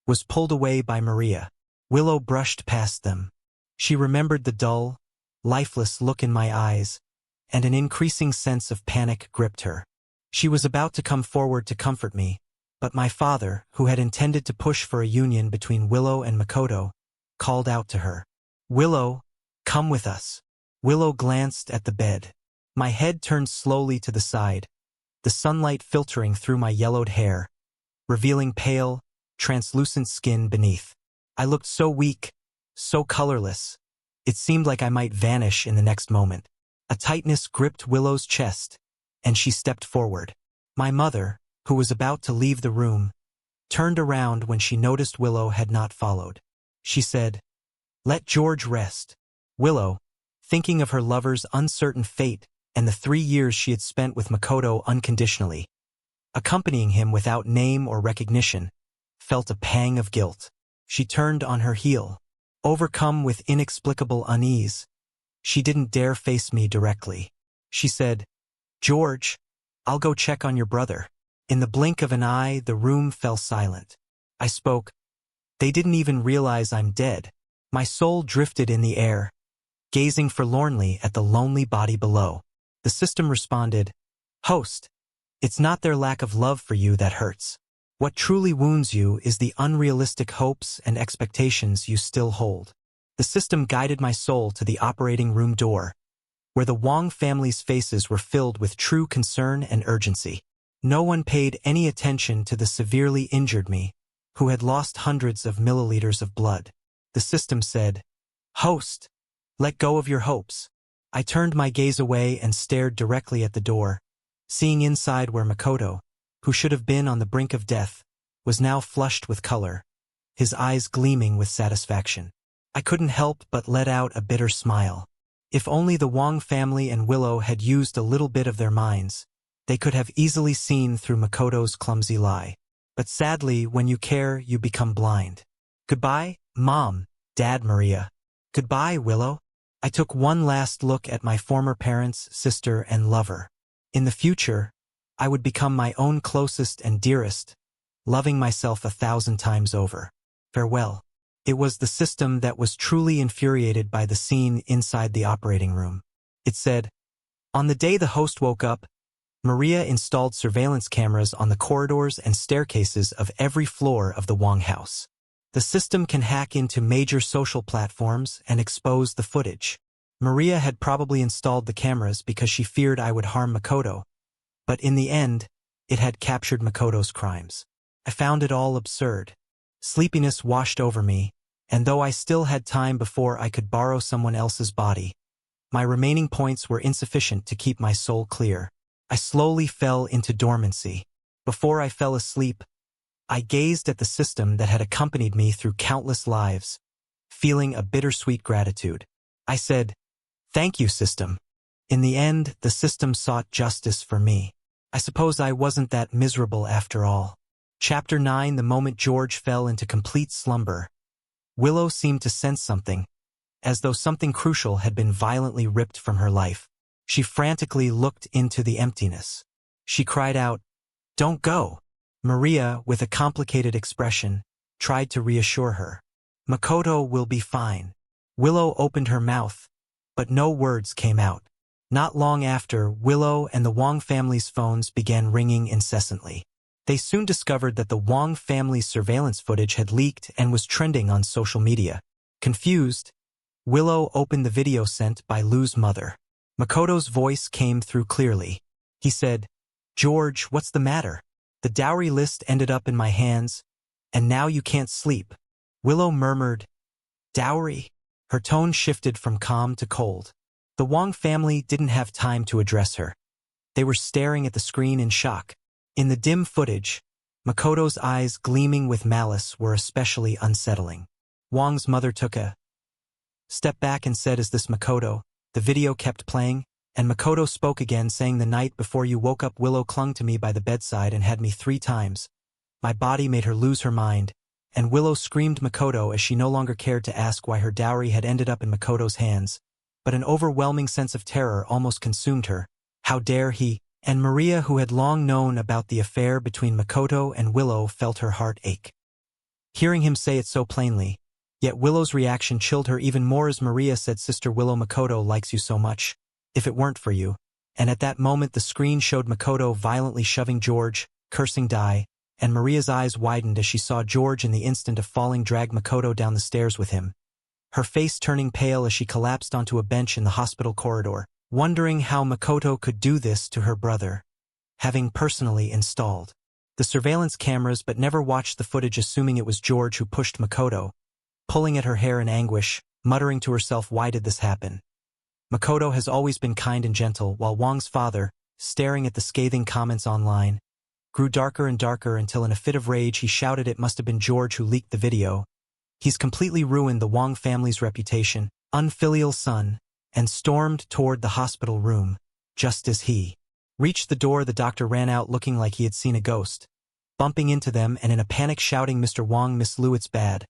was pulled away by Maria. Willow brushed past them. She remembered the dull, lifeless look in my eyes, and an increasing sense of panic gripped her. She was about to come forward to comfort me, but my father, who had intended to push for a union between Willow and Makoto, called out to her, "Willow, come with us." Willow glanced at the bed. My head turned slowly to the side, the sunlight filtering through my yellowed hair, revealing pale, translucent skin beneath. I looked so weak, so colorless. It seemed like I might vanish in the next moment. A tightness gripped Willow's chest, and she stepped forward. My mother, who was about to leave the room, turned around when she noticed Willow had not followed. She said, "Let George rest." Willow, thinking of her lover's uncertain fate and the 3 years she had spent with Makoto unconditionally, accompanying him without name or recognition, felt a pang of guilt. She turned on her heel. Overcome with inexplicable unease, she didn't dare face me directly. She said, "George, I'll go check on your brother." In the blink of an eye, the room fell silent. I spoke. "They didn't even realize I'm dead." My soul drifted in the air, gazing forlornly at the lonely body below. The system responded, "Host, it's not their lack of love for you that hurts. What truly wounds you is the unrealistic hopes and expectations you still hold." The system guided my soul to the operating room door, where the Wang family's faces were filled with true concern and urgency. No one paid any attention to the severely injured me, who had lost hundreds of milliliters of blood. The system said, "Host, let go of your hopes." I turned my gaze away and stared directly at the door, seeing inside where Makoto, who should have been on the brink of death, was now flushed with color, his eyes gleaming with satisfaction. I couldn't help but let out a bitter smile. If only the Wang family and Willow had used a little bit of their minds, they could have easily seen through Makoto's clumsy lie. But sadly, when you care, you become blind. "Goodbye, Mom, Dad, Maria. Goodbye, Willow." I took one last look at my former parents, sister, and lover. In the future, I would become my own closest and dearest, loving myself 1,000 times over. Farewell. It was the system that was truly infuriated by the scene inside the operating room. It said, "On the day the host woke up, Maria installed surveillance cameras on the corridors and staircases of every floor of the Wang house. The system can hack into major social platforms and expose the footage. Maria had probably installed the cameras because she feared I would harm Makoto, but in the end, it had captured Makoto's crimes. I found it all absurd. Sleepiness washed over me, and though I still had time before I could borrow someone else's body, my remaining points were insufficient to keep my soul clear. I slowly fell into dormancy. Before I fell asleep, I gazed at the system that had accompanied me through countless lives, feeling a bittersweet gratitude. I said, "Thank you, system." In the end, the system sought justice for me. I suppose I wasn't that miserable after all. Chapter 9. The moment George fell into complete slumber, Willow seemed to sense something, as though something crucial had been violently ripped from her life. She frantically looked into the emptiness. She cried out, "Don't go." Maria, with a complicated expression, tried to reassure her. "Makoto will be fine." Willow opened her mouth, but no words came out. Not long after, Willow and the Wang family's phones began ringing incessantly. They soon discovered that the Wang family's surveillance footage had leaked and was trending on social media. Confused, Willow opened the video sent by Liu's mother. Makoto's voice came through clearly. He said, "George, what's the matter? The dowry list ended up in my hands, and now you can't sleep." Willow murmured, "Dowry?" Her tone shifted from calm to cold. The Wang family didn't have time to address her. They were staring at the screen in shock. In the dim footage, Makoto's eyes gleaming with malice were especially unsettling. Wang's mother took a step back and said, "Is this Makoto?" The video kept playing, and Makoto spoke again, saying, "The night before you woke up, Willow clung to me by the bedside and had me 3 times. My body made her lose her mind," and Willow screamed Makoto as she no longer cared to ask why her dowry had ended up in Makoto's hands. But an overwhelming sense of terror almost consumed her. How dare he? And Maria, who had long known about the affair between Makoto and Willow, felt her heart ache. Hearing him say it so plainly, yet Willow's reaction chilled her even more as Maria said, "Sister Willow, Makoto likes you so much. If it weren't for you." And at that moment the screen showed Makoto violently shoving George, cursing die, and Maria's eyes widened as she saw George in the instant of falling drag Makoto down the stairs with him, her face turning pale as she collapsed onto a bench in the hospital corridor, wondering how Makoto could do this to her brother, having personally installed the surveillance cameras but never watched the footage, assuming it was George who pushed Makoto, pulling at her hair in anguish, muttering to herself, "Why did this happen?" Makoto has always been kind and gentle, while Wang's father, staring at the scathing comments online, grew darker and darker until in a fit of rage he shouted it must have been George who leaked the video. He's completely ruined the Wang family's reputation, unfilial son, and stormed toward the hospital room. Just as he reached the door, the doctor ran out looking like he had seen a ghost, bumping into them and in a panic shouting, "Mr. Wang, Miss Liu, it's bad.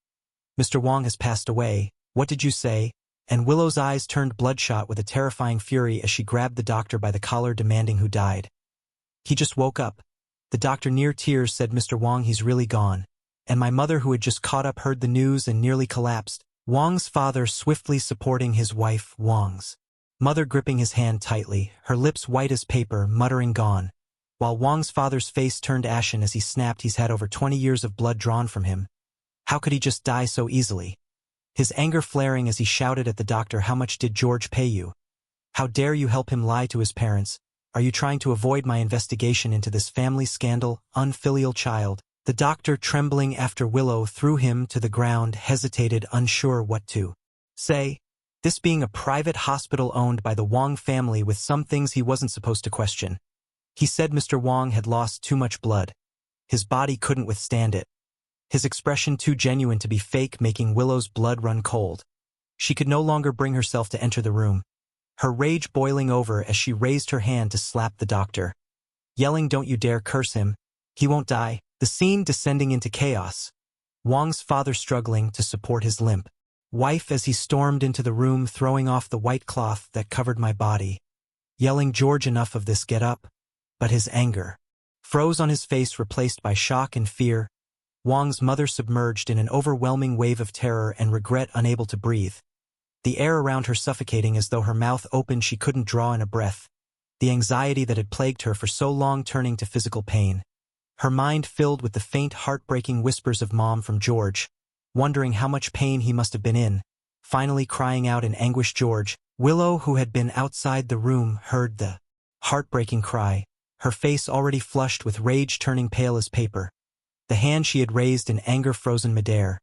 Mr. Wang has passed away." What did you say? And Willow's eyes turned bloodshot with a terrifying fury as she grabbed the doctor by the collar demanding who died. He just woke up. The doctor, near tears, said, Mr. Wang, he's really gone. And my mother, who had just caught up, heard the news and nearly collapsed. Wang's father swiftly supporting his wife, Wang's mother gripping his hand tightly, her lips white as paper, muttering gone. While Wang's father's face turned ashen as he snapped, he's had over 20 years of blood drawn from him. How could he just die so easily? His anger flaring as he shouted at the doctor, how much did George pay you? How dare you help him lie to his parents? Are you trying to avoid my investigation into this family scandal, unfilial child? The doctor, trembling after Willow threw him to the ground, hesitated, unsure what to say. This being a private hospital owned by the Wang family with some things he wasn't supposed to question. He said Mr. Wang had lost too much blood. His body couldn't withstand it. His expression too genuine to be fake, making Willow's blood run cold. She could no longer bring herself to enter the room, her rage boiling over as she raised her hand to slap the doctor, yelling, don't you dare curse him. He won't die. The scene descending into chaos. Wang's father struggling to support his limp wife as he stormed into the room, throwing off the white cloth that covered my body, yelling, George, enough of this, get up. But his anger froze on his face, replaced by shock and fear. Wang's mother submerged in an overwhelming wave of terror and regret, unable to breathe. The air around her suffocating as though her mouth opened, she couldn't draw in a breath. The anxiety that had plagued her for so long turning to physical pain. Her mind filled with the faint, heartbreaking whispers of Mom from George, wondering how much pain he must have been in. Finally crying out in anguish, George. Willow, who had been outside the room, heard the heartbreaking cry, her face already flushed with rage, turning pale as paper. The hand she had raised in anger frozen midair,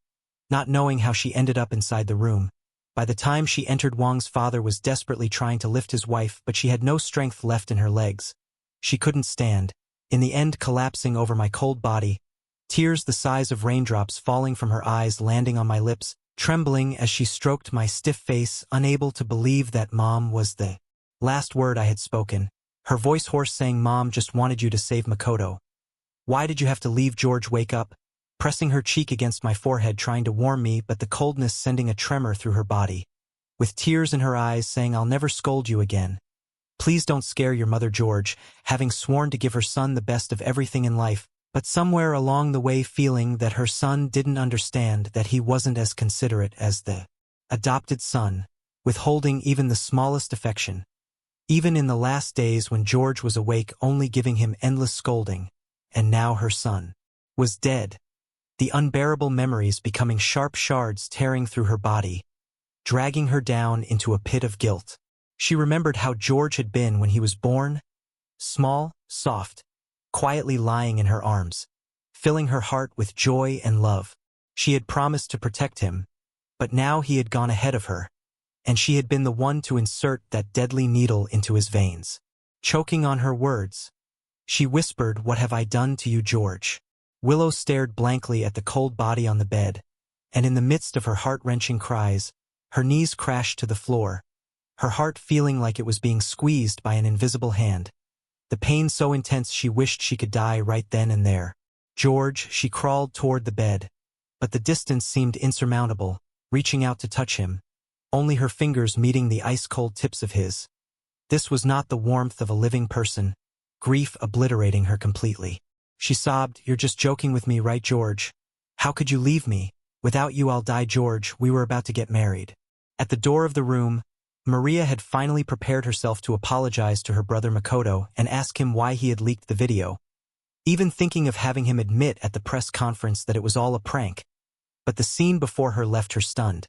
not knowing how she ended up inside the room. By the time she entered, Wang's father was desperately trying to lift his wife, but she had no strength left in her legs. She couldn't stand, in the end collapsing over my cold body, tears the size of raindrops falling from her eyes, landing on my lips, trembling as she stroked my stiff face, unable to believe that Mom was the last word I had spoken. Her voice hoarse, saying, Mom just wanted you to save Makoto. Why did you have to leave George? Wake up. Pressing her cheek against my forehead, trying to warm me, but the coldness sending a tremor through her body. With tears in her eyes, saying, I'll never scold you again. Please don't scare your mother, George, having sworn to give her son the best of everything in life, but somewhere along the way feeling that her son didn't understand, that he wasn't as considerate as the adopted son, withholding even the smallest affection. Even in the last days when George was awake, only giving him endless scolding, and now her son was dead. The unbearable memories becoming sharp shards tearing through her body, dragging her down into a pit of guilt. She remembered how George had been when he was born, small, soft, quietly lying in her arms, filling her heart with joy and love. She had promised to protect him, but now he had gone ahead of her, and she had been the one to insert that deadly needle into his veins. Choking on her words, she whispered, What have I done to you, George? Willow stared blankly at the cold body on the bed, and in the midst of her heart-wrenching cries, her knees crashed to the floor, her heart feeling like it was being squeezed by an invisible hand. The pain so intense she wished she could die right then and there. George, she crawled toward the bed, but the distance seemed insurmountable, reaching out to touch him, only her fingers meeting the ice-cold tips of his. This was not the warmth of a living person, grief obliterating her completely. She sobbed, You're just joking with me, right, George? How could you leave me? Without you I'll die, George. We were about to get married. At the door of the room, Maria had finally prepared herself to apologize to her brother Makoto and ask him why he had leaked the video, even thinking of having him admit at the press conference that it was all a prank. But the scene before her left her stunned,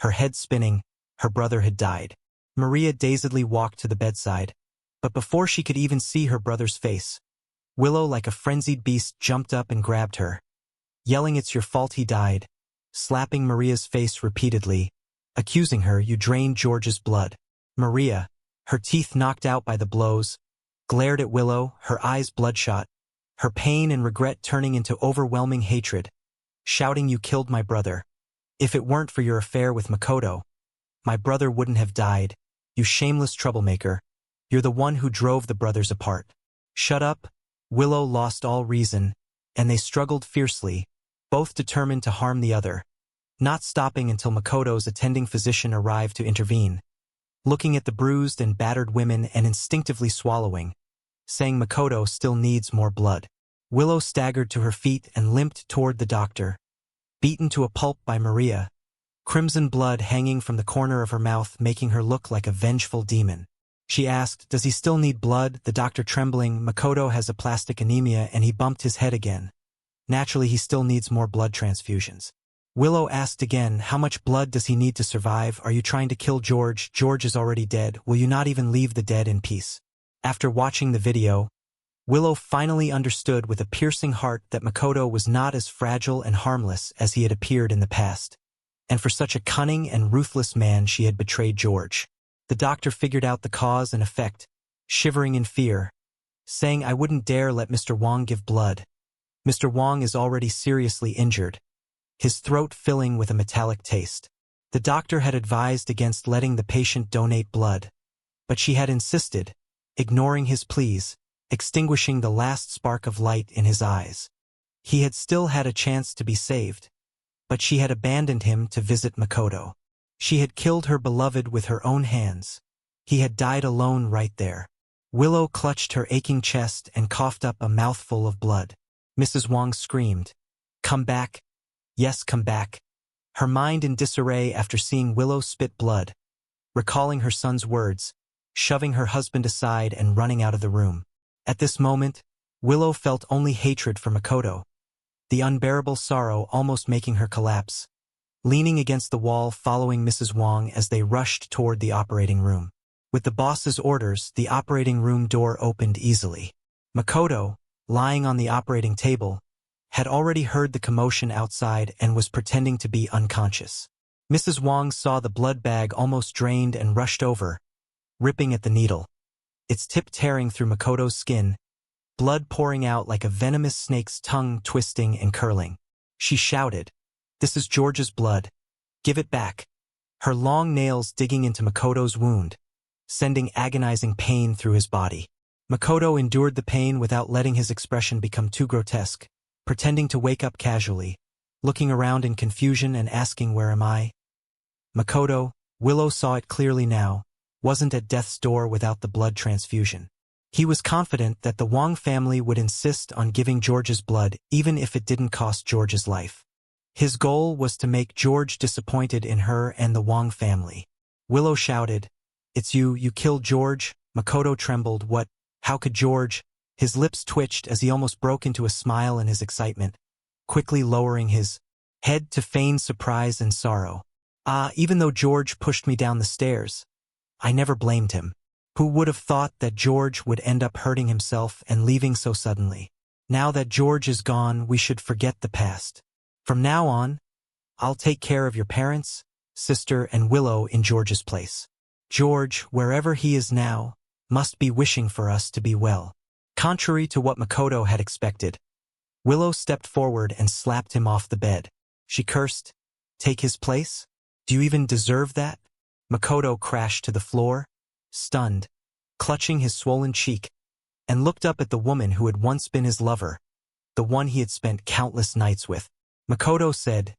her head spinning. Her brother had died. Maria dazedly walked to the bedside, but before she could even see her brother's face, Willow, like a frenzied beast, jumped up and grabbed her, yelling, It's your fault he died, slapping Maria's face repeatedly, accusing her, You drained George's blood. Maria, her teeth knocked out by the blows, glared at Willow, her eyes bloodshot, her pain and regret turning into overwhelming hatred, shouting, You killed my brother. If it weren't for your affair with Makoto, my brother wouldn't have died. You shameless troublemaker. You're the one who drove the brothers apart. Shut up. Willow lost all reason, and they struggled fiercely, both determined to harm the other. not stopping until Makoto's attending physician arrived to intervene, looking at the bruised and battered women and instinctively swallowing, saying Makoto still needs more blood. Willow staggered to her feet and limped toward the doctor, beaten to a pulp by Maria, crimson blood hanging from the corner of her mouth making her look like a vengeful demon. She asked, "Does he still need blood?" The doctor trembling, "Makoto has aplastic anemia," and he bumped his head again. "Naturally, he still needs more blood transfusions." Willow asked again, "How much blood does he need to survive? Are you trying to kill George? George is already dead. Will you not even leave the dead in peace?" After watching the video, Willow finally understood with a piercing heart that Makoto was not as fragile and harmless as he had appeared in the past. And for such a cunning and ruthless man, she had betrayed George. The doctor figured out the cause and effect, shivering in fear, saying, "I wouldn't dare let Mr. Wang give blood. Mr. Wang is already seriously injured, his throat filling with a metallic taste." The doctor had advised against letting the patient donate blood, but she had insisted, ignoring his pleas, extinguishing the last spark of light in his eyes. He had still had a chance to be saved, but she had abandoned him to visit Makoto. She had killed her beloved with her own hands. He had died alone right there. Willow clutched her aching chest and coughed up a mouthful of blood. Mrs. Wang screamed, "Come back. Yes, come back." Her mind in disarray after seeing Willow spit blood, recalling her son's words, shoving her husband aside and running out of the room. At this moment, Willow felt only hatred for Makoto, the unbearable sorrow almost making her collapse, leaning against the wall following Mrs. Wang as they rushed toward the operating room. With the boss's orders, the operating room door opened easily. Makoto, lying on the operating table, had already heard the commotion outside and was pretending to be unconscious. Mrs. Wang saw the blood bag almost drained and rushed over, ripping at the needle, its tip tearing through Makoto's skin, blood pouring out like a venomous snake's tongue twisting and curling. She shouted, "This is George's blood. Give it back." Her long nails digging into Makoto's wound, sending agonizing pain through his body. Makoto endured the pain without letting his expression become too grotesque, pretending to wake up casually, looking around in confusion and asking, "Where am I?" Makoto, Willow saw it clearly now, wasn't at death's door without the blood transfusion. He was confident that the Wang family would insist on giving George's blood even if it didn't cost George's life. His goal was to make George disappointed in her and the Wang family. Willow shouted, "It's you killed George?" Makoto trembled. "What? How could George?" His lips twitched as he almost broke into a smile in his excitement, quickly lowering his head to feign surprise and sorrow. Even though George pushed me down the stairs, I never blamed him. Who would have thought that George would end up hurting himself and leaving so suddenly? Now that George is gone, we should forget the past. From now on, I'll take care of your parents, sister, and Willow in George's place. George, wherever he is now, must be wishing for us to be well." Contrary to what Makoto had expected, Willow stepped forward and slapped him off the bed. She cursed, "Take his place? Do you even deserve that?" Makoto crashed to the floor, stunned, clutching his swollen cheek, and looked up at the woman who had once been his lover, the one he had spent countless nights with. Makoto said,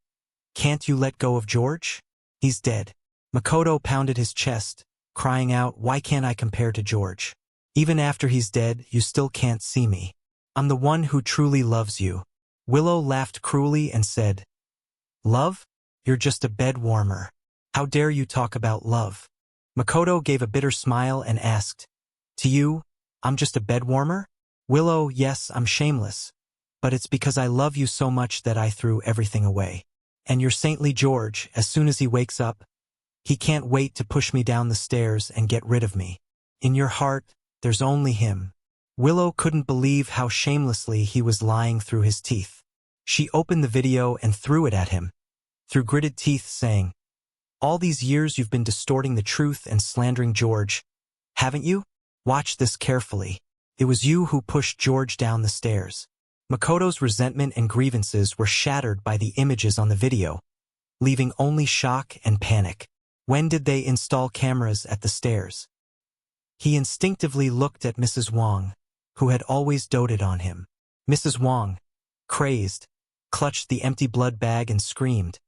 "Can't you let go of George? He's dead." Makoto pounded his chest, crying out, "Why can't I compare to George? Even after he's dead, you still can't see me. I'm the one who truly loves you." Willow laughed cruelly and said, "Love? You're just a bed warmer. How dare you talk about love?" Makoto gave a bitter smile and asked, "To you, I'm just a bed warmer?" "Willow, yes, I'm shameless. But it's because I love you so much that I threw everything away. And your saintly George, as soon as he wakes up, he can't wait to push me down the stairs and get rid of me. In your heart, there's only him." Willow couldn't believe how shamelessly he was lying through his teeth. She opened the video and threw it at him, through gritted teeth, saying, "All these years you've been distorting the truth and slandering George, haven't you? Watch this carefully. It was you who pushed George down the stairs." Makoto's resentment and grievances were shattered by the images on the video, leaving only shock and panic. When did they install cameras at the stairs? He instinctively looked at Mrs. Wang, who had always doted on him. Mrs. Wang, crazed, clutched the empty blood bag and screamed,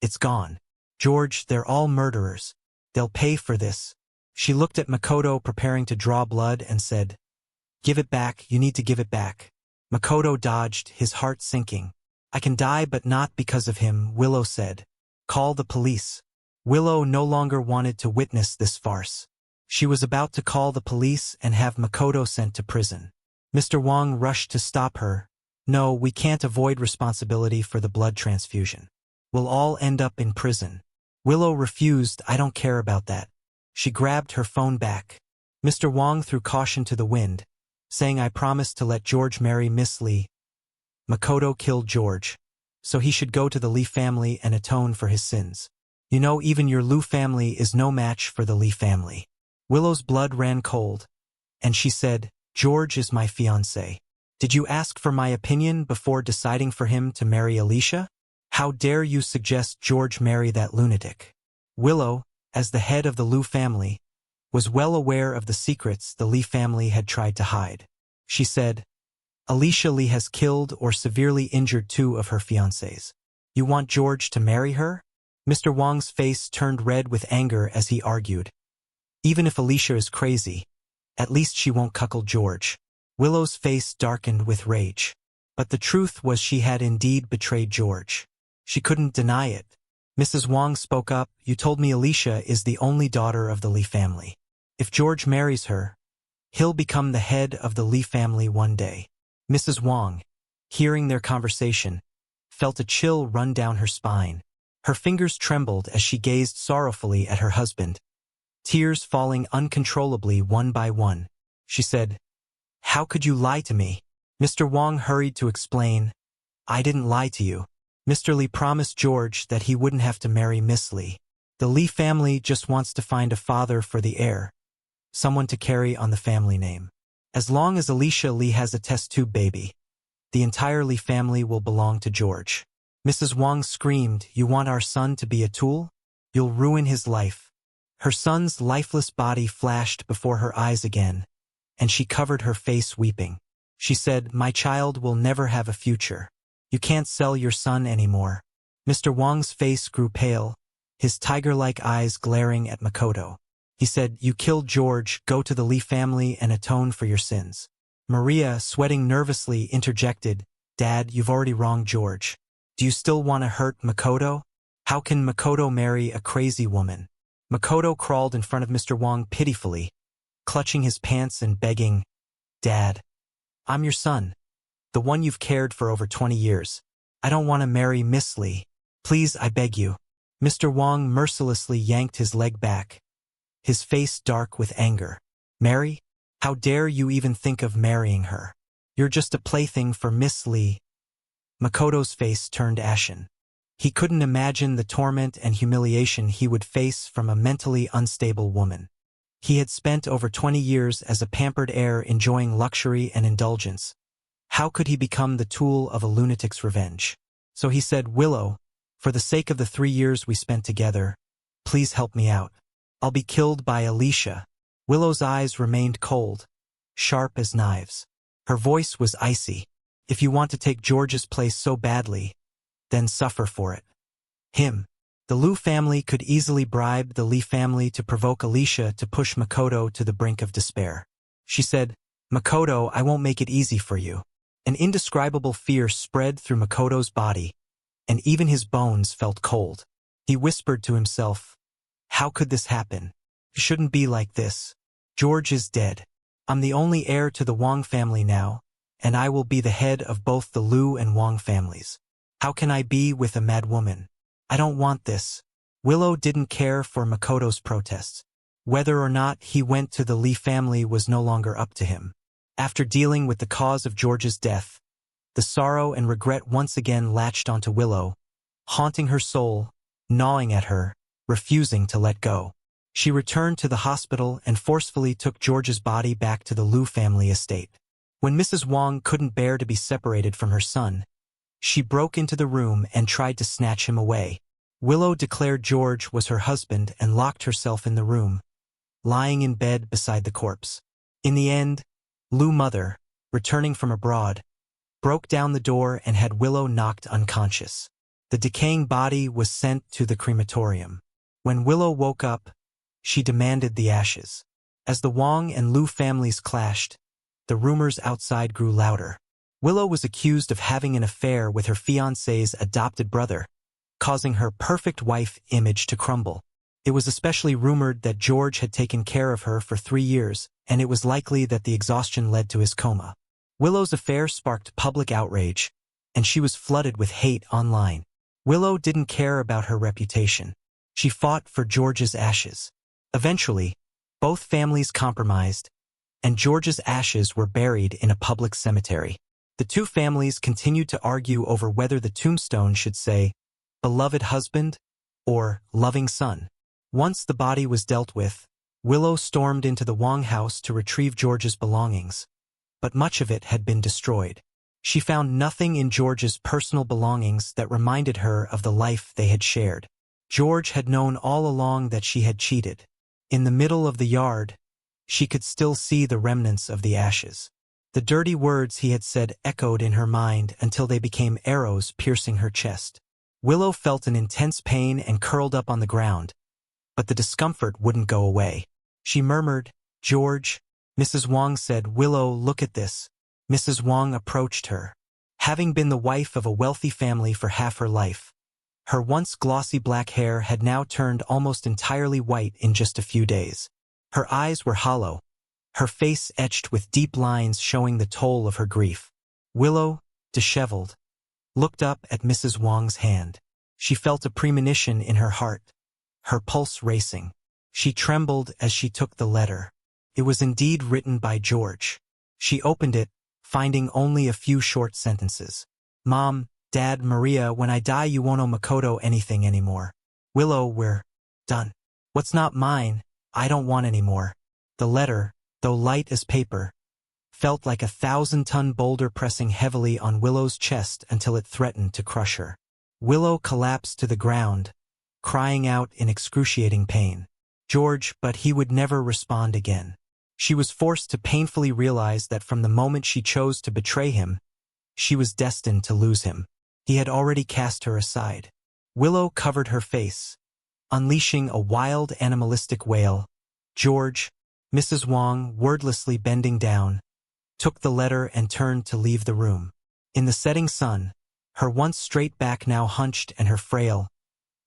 It's gone. George, they're all murderers. They'll pay for this. She looked at Makoto preparing to draw blood and said, "Give it back, you need to give it back." Makoto dodged, his heart sinking. "I can die but not because of him," Willow said. "Call the police." Willow no longer wanted to witness this farce. She was about to call the police and have Makoto sent to prison. Mr. Wang rushed to stop her. "No, we can't avoid responsibility for the blood transfusion. We'll all end up in prison." Willow refused. "I don't care about that." She grabbed her phone back. Mr. Wang threw caution to the wind, saying, "I promised to let George marry Miss Li. Makoto killed George, so he should go to the Li family and atone for his sins. You know, even your Liu family is no match for the Li family." Willow's blood ran cold, and she said, "George is my fiancé. Did you ask for my opinion before deciding for him to marry Alicia? How dare you suggest George marry that lunatic?" Willow, as the head of the Liu family, was well aware of the secrets the Li family had tried to hide. She said, "Alicia Li has killed or severely injured 2 of her fiancés. You want George to marry her?" Mr. Wang's face turned red with anger as he argued, "Even if Alicia is crazy, at least she won't cuckold George." Willow's face darkened with rage. But the truth was she had indeed betrayed George. She couldn't deny it. Mrs. Wang spoke up, "You told me Alicia is the only daughter of the Li family. If George marries her, he'll become the head of the Li family one day." Mrs. Wang, hearing their conversation, felt a chill run down her spine. Her fingers trembled as she gazed sorrowfully at her husband, tears falling uncontrollably one by one. She said, "How could you lie to me?" Mr. Wang hurried to explain, "I didn't lie to you. Mr. Li promised George that he wouldn't have to marry Miss Li. The Li family just wants to find a father for the heir, someone to carry on the family name. As long as Alicia Li has a test tube baby, the entire Li family will belong to George." Mrs. Wang screamed, "You want our son to be a tool? You'll ruin his life." Her son's lifeless body flashed before her eyes again, and she covered her face weeping. She said, "My child will never have a future. You can't sell your son anymore." Mr. Wang's face grew pale, his tiger-like eyes glaring at Makoto. He said, "You killed George, go to the Li family and atone for your sins." Maria, sweating nervously, interjected, "Dad, you've already wronged George. Do you still want to hurt Makoto? How can Makoto marry a crazy woman?" Makoto crawled in front of Mr. Wang pitifully, clutching his pants and begging, "Dad, I'm your son, the one you've cared for over 20 years. I don't want to marry Miss Li. Please, I beg you." Mr. Wang mercilessly yanked his leg back, his face dark with anger. "Marry? How dare you even think of marrying her? You're just a plaything for Miss Li." Makoto's face turned ashen. He couldn't imagine the torment and humiliation he would face from a mentally unstable woman. He had spent over 20 years as a pampered heir enjoying luxury and indulgence. How could he become the tool of a lunatic's revenge? So he said, "Willow, for the sake of the 3 years we spent together, please help me out. I'll be killed by Alicia." Willow's eyes remained cold, sharp as knives. Her voice was icy. "If you want to take George's place so badly, then suffer for it. Him." The Liu family could easily bribe the Li family to provoke Alicia to push Makoto to the brink of despair. She said, "Makoto, I won't make it easy for you." An indescribable fear spread through Makoto's body, and even his bones felt cold. He whispered to himself, "How could this happen? It shouldn't be like this. George is dead. I'm the only heir to the Wang family now, and I will be the head of both the Liu and Wang families. How can I be with a mad woman? I don't want this." Willow didn't care for Makoto's protests. Whether or not he went to the Li family was no longer up to him. After dealing with the cause of George's death, the sorrow and regret once again latched onto Willow, haunting her soul, gnawing at her, refusing to let go. She returned to the hospital and forcefully took George's body back to the Liu family estate. When Mrs. Wang couldn't bear to be separated from her son, she broke into the room and tried to snatch him away. Willow declared George was her husband and locked herself in the room, lying in bed beside the corpse. In the end, Liu mother, returning from abroad, broke down the door and had Willow knocked unconscious. The decaying body was sent to the crematorium. When Willow woke up, she demanded the ashes. As the Wang and Liu families clashed, the rumors outside grew louder. Willow was accused of having an affair with her fiancé's adopted brother, causing her perfect wife image to crumble. It was especially rumored that George had taken care of her for 3 years, and it was likely that the exhaustion led to his coma. Willow's affair sparked public outrage, and she was flooded with hate online. Willow didn't care about her reputation. She fought for George's ashes. Eventually, both families compromised, and George's ashes were buried in a public cemetery. The two families continued to argue over whether the tombstone should say, "Beloved husband," or "Loving son." Once the body was dealt with, Willow stormed into the Wang house to retrieve George's belongings, but much of it had been destroyed. She found nothing in George's personal belongings that reminded her of the life they had shared. George had known all along that she had cheated. In the middle of the yard, she could still see the remnants of the ashes. The dirty words he had said echoed in her mind until they became arrows piercing her chest. Willow felt an intense pain and curled up on the ground, but the discomfort wouldn't go away. She murmured, "George." Mrs. Wang said, "Willow, look at this." Mrs. Wang approached her. Having been the wife of a wealthy family for half her life, her once glossy black hair had now turned almost entirely white in just a few days. Her eyes were hollow, her face etched with deep lines showing the toll of her grief. Willow, disheveled, looked up at Mrs. Wang's hand. She felt a premonition in her heart, her pulse racing. She trembled as she took the letter. It was indeed written by George. She opened it, finding only a few short sentences. "Mom, Dad, Maria, when I die you won't owe Makoto anything anymore. Willow, we're done. What's not mine, I don't want anymore." The letter, though light as paper, felt like a 1,000-ton boulder pressing heavily on Willow's chest until it threatened to crush her. Willow collapsed to the ground, crying out in excruciating pain. George, but he would never respond again. She was forced to painfully realize that from the moment she chose to betray him, she was destined to lose him. He had already cast her aside. Willow covered her face, unleashing a wild animalistic wail. George, Mrs. Wang, wordlessly bending down, took the letter and turned to leave the room. In the setting sun, her once straight back now hunched and her frail,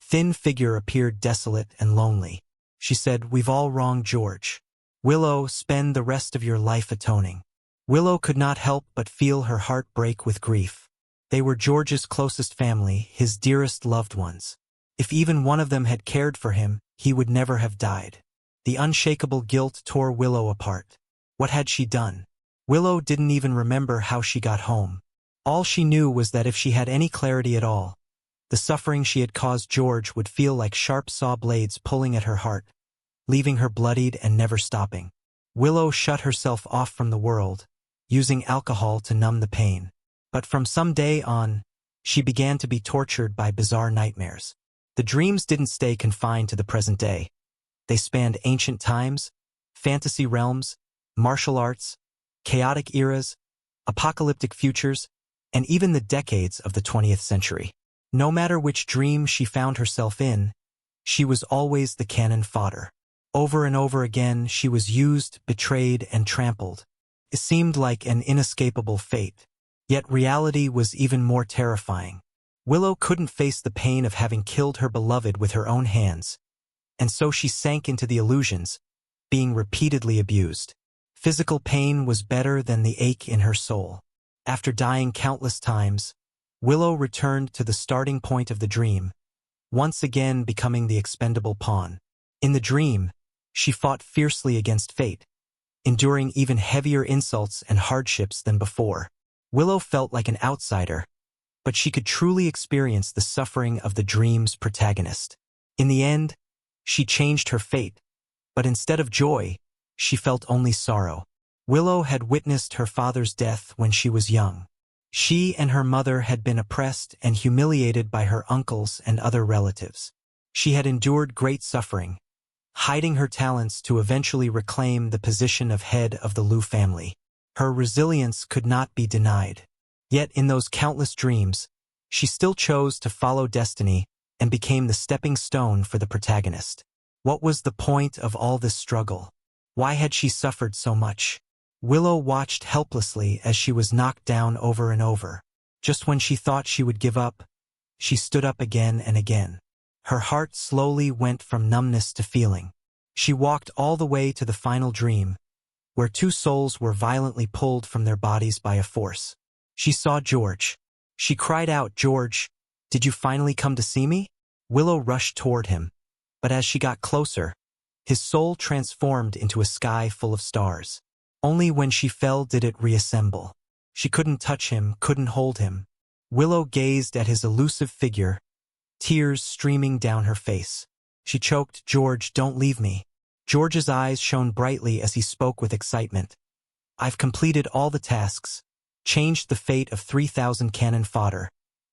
thin figure appeared desolate and lonely. She said, "We've all wronged George. Willow, spend the rest of your life atoning." Willow could not help but feel her heart break with grief. They were George's closest family, his dearest loved ones. If even one of them had cared for him, he would never have died. The unshakable guilt tore Willow apart. What had she done? Willow didn't even remember how she got home. All she knew was that if she had any clarity at all, the suffering she had caused George would feel like sharp saw blades pulling at her heart, leaving her bloodied and never stopping. Willow shut herself off from the world, using alcohol to numb the pain. But from some day on, she began to be tortured by bizarre nightmares. The dreams didn't stay confined to the present day. They spanned ancient times, fantasy realms, martial arts, chaotic eras, apocalyptic futures, and even the decades of the 20th century. No matter which dream she found herself in, she was always the cannon fodder. Over and over again, she was used, betrayed, and trampled. It seemed like an inescapable fate. Yet reality was even more terrifying. Willow couldn't face the pain of having killed her beloved with her own hands, and so she sank into the illusions, being repeatedly abused. Physical pain was better than the ache in her soul. After dying countless times, Willow returned to the starting point of the dream, once again becoming the expendable pawn. In the dream, she fought fiercely against fate, enduring even heavier insults and hardships than before. Willow felt like an outsider, but she could truly experience the suffering of the dream's protagonist. In the end, she changed her fate, but instead of joy, she felt only sorrow. Willow had witnessed her father's death when she was young. She and her mother had been oppressed and humiliated by her uncles and other relatives. She had endured great suffering, hiding her talents to eventually reclaim the position of head of the Liu family. Her resilience could not be denied. Yet in those countless dreams, she still chose to follow destiny and became the stepping stone for the protagonist. What was the point of all this struggle? Why had she suffered so much? Willow watched helplessly as she was knocked down over and over. Just when she thought she would give up, she stood up again and again. Her heart slowly went from numbness to feeling. She walked all the way to the final dream, where two souls were violently pulled from their bodies by a force. She saw George. She cried out, "George, did you finally come to see me?" Willow rushed toward him, but as she got closer, his soul transformed into a sky full of stars. Only when she fell did it reassemble. She couldn't touch him, couldn't hold him. Willow gazed at his elusive figure, tears streaming down her face. She choked, "George, don't leave me." George's eyes shone brightly as he spoke with excitement. "I've completed all the tasks, changed the fate of 3,000 cannon fodder,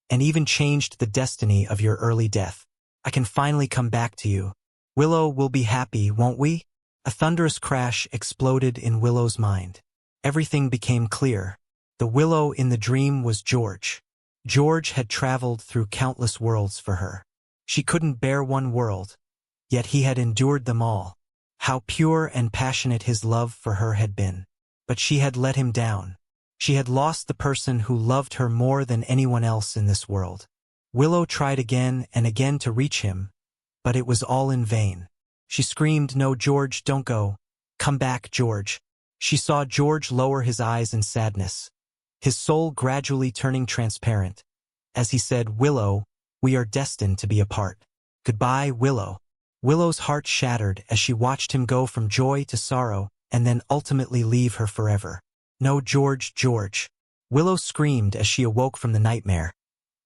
and even changed the destiny of your early death. I can finally come back to you. Willow will be happy, won't we?" A thunderous crash exploded in Willow's mind. Everything became clear. The Willow in the dream was George. George had traveled through countless worlds for her. She couldn't bear one world, yet he had endured them all. How pure and passionate his love for her had been. But she had let him down. She had lost the person who loved her more than anyone else in this world. Willow tried again and again to reach him, but it was all in vain. She screamed, "No, George, don't go. Come back, George." She saw George lower his eyes in sadness, his soul gradually turning transparent, as he said, "Willow, we are destined to be apart. Goodbye, Willow." Willow's heart shattered as she watched him go from joy to sorrow and then ultimately leave her forever. "No, George, George." Willow screamed as she awoke from the nightmare,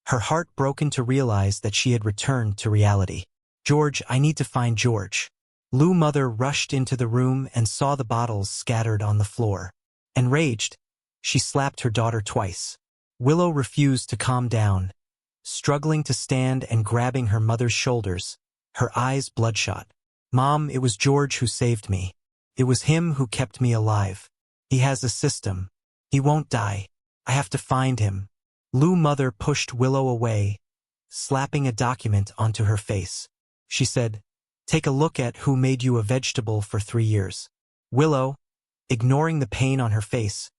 her heart broken to realize that she had returned to reality. "George, I need to find George." Liu mother rushed into the room and saw the bottles scattered on the floor. Enraged, she slapped her daughter twice. Willow refused to calm down, struggling to stand and grabbing her mother's shoulders, her eyes bloodshot. "Mom, it was George who saved me. It was him who kept me alive. He has a system. He won't die. I have to find him." Liu mother pushed Willow away, slapping a document onto her face. She said, "Take a look at who made you a vegetable for 3 years." Willow, ignoring the pain on her face,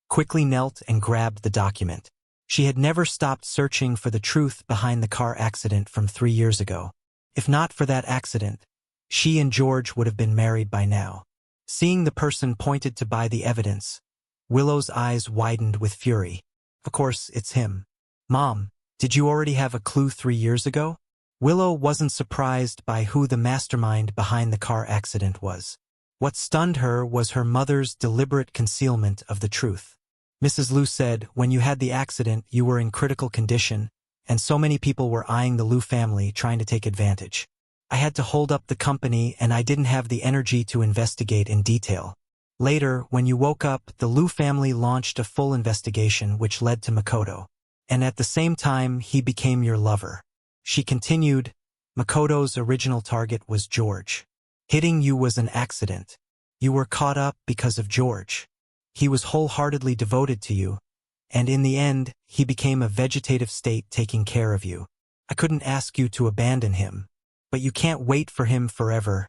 quickly knelt and grabbed the document. She had never stopped searching for the truth behind the car accident from 3 years ago. If not for that accident, she and George would have been married by now. Seeing the person pointed to by the evidence, Willow's eyes widened with fury. "Of course, it's him." "Mom, did you already have a clue 3 years ago?" Willow wasn't surprised by who the mastermind behind the car accident was. What stunned her was her mother's deliberate concealment of the truth. Mrs. Liu said, "When you had the accident, you were in critical condition, and so many people were eyeing the Liu family, trying to take advantage. I had to hold up the company and I didn't have the energy to investigate in detail. Later, when you woke up, the Liu family launched a full investigation which led to Makoto. And at the same time, he became your lover." She continued, "Makoto's original target was George. Hitting you was an accident. You were caught up because of George. He was wholeheartedly devoted to you, and in the end, he became a vegetative state taking care of you. I couldn't ask you to abandon him, but you can't wait for him forever.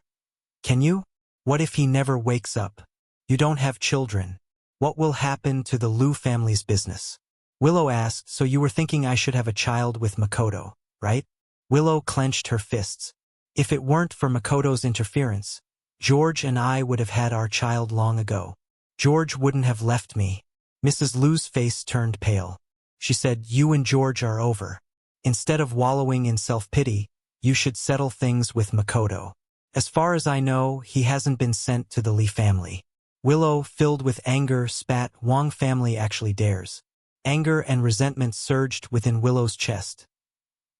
Can you? What if he never wakes up? You don't have children. What will happen to the Liu family's business?" Willow asked, "So you were thinking I should have a child with Makoto, right?" Willow clenched her fists. "If it weren't for Makoto's interference, George and I would have had our child long ago. George wouldn't have left me." Mrs. Liu's face turned pale. She said, "You and George are over. Instead of wallowing in self-pity, you should settle things with Makoto. As far as I know, he hasn't been sent to the Li family." Willow, filled with anger, spat, "Wang family actually dares." Anger and resentment surged within Willow's chest.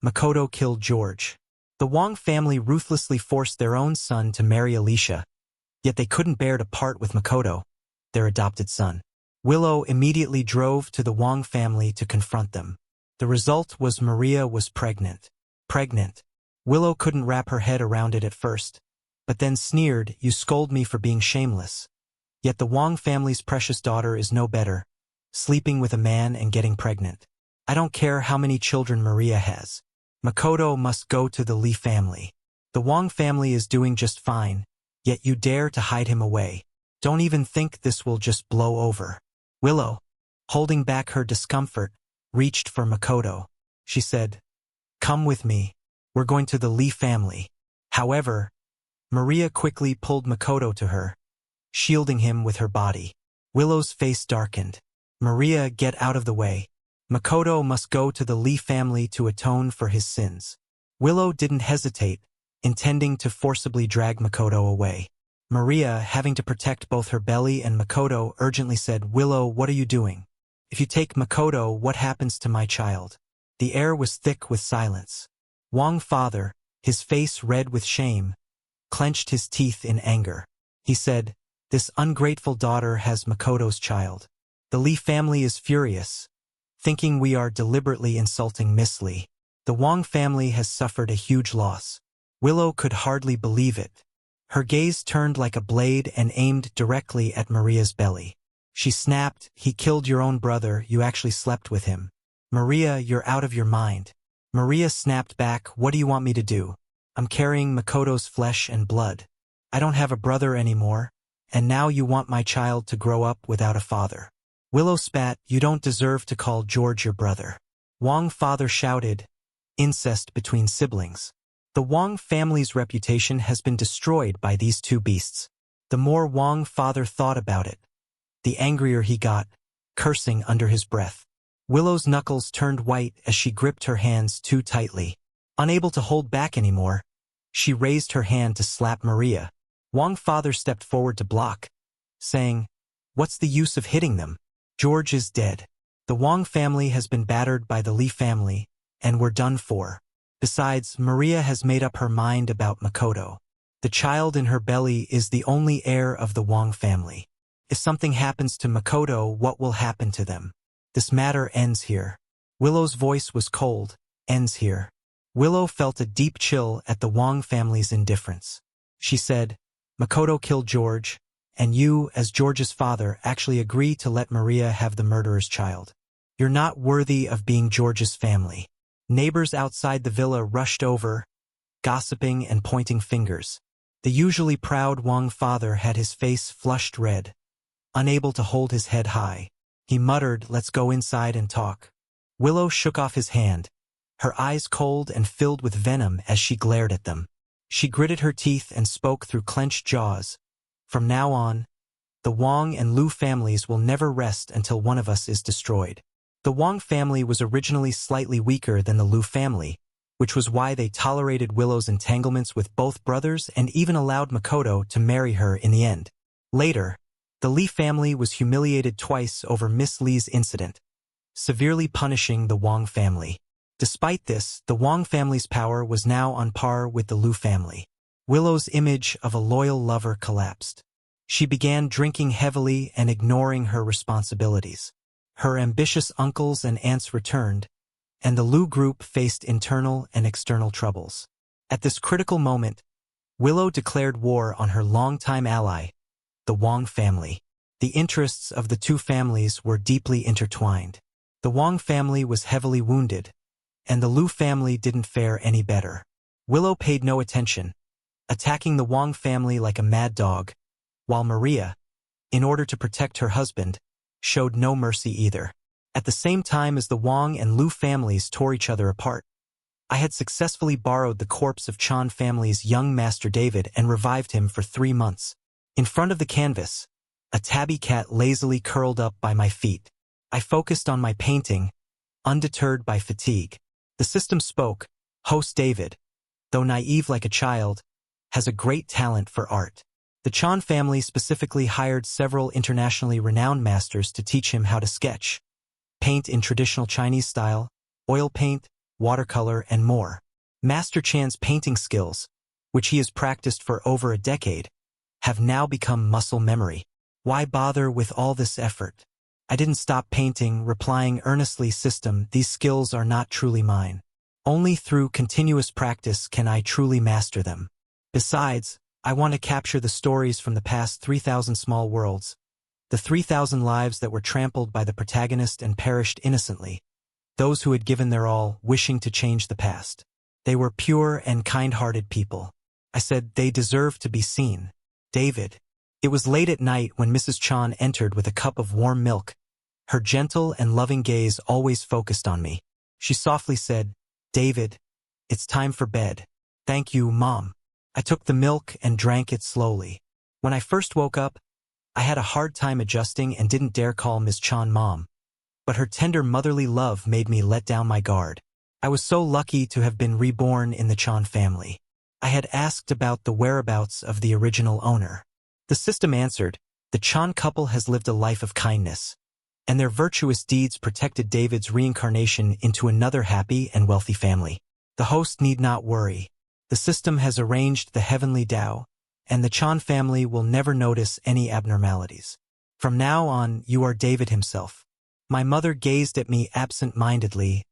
Makoto killed George. The Wang family ruthlessly forced their own son to marry Alicia, yet they couldn't bear to part with Makoto, their adopted son. Willow immediately drove to the Wang family to confront them. The result was Maria was pregnant. Pregnant. Willow couldn't wrap her head around it at first, but then sneered, "You scold me for being shameless. Yet the Wang family's precious daughter is no better, sleeping with a man and getting pregnant." I don't care how many children Maria has. Makoto must go to the Li family. The Wang family is doing just fine, yet you dare to hide him away. Don't even think this will just blow over. Willow, holding back her discomfort, reached for Makoto. She said, "Come with me. We're going to the Li family." However, Maria quickly pulled Makoto to her, shielding him with her body. Willow's face darkened. "Maria, get out of the way. Makoto must go to the Li family to atone for his sins." Willow didn't hesitate, intending to forcibly drag Makoto away. Maria, having to protect both her belly and Makoto, urgently said, "Willow, what are you doing? If you take Makoto, what happens to my child?" The air was thick with silence. Wang father, his face red with shame, clenched his teeth in anger. He said, "This ungrateful daughter has Makoto's child. The Li family is furious, thinking we are deliberately insulting Miss Li. The Wang family has suffered a huge loss." Willow could hardly believe it. Her gaze turned like a blade and aimed directly at Maria's belly. She snapped, "He killed your own brother, you actually slept with him. Maria, you're out of your mind." Maria snapped back, "What do you want me to do? I'm carrying Makoto's flesh and blood. I don't have a brother anymore, and now you want my child to grow up without a father." Willow spat, "You don't deserve to call George your brother." Wang father shouted, "Incest between siblings." The Wang family's reputation has been destroyed by these two beasts. The more Wang father thought about it, the angrier he got, cursing under his breath. Willow's knuckles turned white as she gripped her hands too tightly. Unable to hold back anymore, she raised her hand to slap Maria. Wang father stepped forward to block, saying, "What's the use of hitting them? George is dead. The Wang family has been battered by the Li family, and we're done for. Besides, Maria has made up her mind about Makoto. The child in her belly is the only heir of the Wang family. If something happens to Makoto, what will happen to them? This matter ends here." Willow's voice was cold. "Ends here." Willow felt a deep chill at the Wang family's indifference. She said, "Makoto killed George, and you, as George's father, actually agree to let Maria have the murderer's child. You're not worthy of being George's family." Neighbors outside the villa rushed over, gossiping and pointing fingers. The usually proud Wang father had his face flushed red, unable to hold his head high. He muttered, "Let's go inside and talk." Willow shook off his hand, her eyes cold and filled with venom as she glared at them. She gritted her teeth and spoke through clenched jaws. "From now on, the Wang and Liu families will never rest until one of us is destroyed." The Wang family was originally slightly weaker than the Liu family, which was why they tolerated Willow's entanglements with both brothers and even allowed Makoto to marry her in the end. Later, the Li family was humiliated twice over Miss Li's incident, severely punishing the Wang family. Despite this, the Wang family's power was now on par with the Liu family. Willow's image of a loyal lover collapsed. She began drinking heavily and ignoring her responsibilities. Her ambitious uncles and aunts returned, and the Liu group faced internal and external troubles. At this critical moment, Willow declared war on her longtime ally, the Wang family. The interests of the two families were deeply intertwined. The Wang family was heavily wounded, and the Liu family didn't fare any better. Willow paid no attention, attacking the Wang family like a mad dog, while Maria, in order to protect her husband, showed no mercy either. At the same time as the Wang and Liu families tore each other apart, I had successfully borrowed the corpse of Chan family's young Master David and revived him for 3 months. In front of the canvas, a tabby cat lazily curled up by my feet. I focused on my painting, undeterred by fatigue. The system spoke, "Host David, though naive like a child, has a great talent for art." The Chan family specifically hired several internationally renowned masters to teach him how to sketch, paint in traditional Chinese style, oil paint, watercolor, and more. Master Chan's painting skills, which he has practiced for over a decade, have now become muscle memory. Why bother with all this effort? I didn't stop painting, replying earnestly, "System, these skills are not truly mine. Only through continuous practice can I truly master them. Besides, I want to capture the stories from the past 3,000 small worlds, the 3,000 lives that were trampled by the protagonist and perished innocently, those who had given their all, wishing to change the past. They were pure and kind-hearted people. I said they deserved to be seen. David. It was late at night when Mrs. Chan entered with a cup of warm milk, her gentle and loving gaze always focused on me. She softly said, "David, it's time for bed." "Thank you, Mom." I took the milk and drank it slowly. When I first woke up, I had a hard time adjusting and didn't dare call Miss Chan Mom. But her tender motherly love made me let down my guard. I was so lucky to have been reborn in the Chan family. I had asked about the whereabouts of the original owner. The system answered, "The Chan couple has lived a life of kindness, and their virtuous deeds protected David's reincarnation into another happy and wealthy family. The host need not worry. The system has arranged the heavenly Tao, and the Chan family will never notice any abnormalities. From now on, you are David himself." My mother gazed at me absent-mindedly,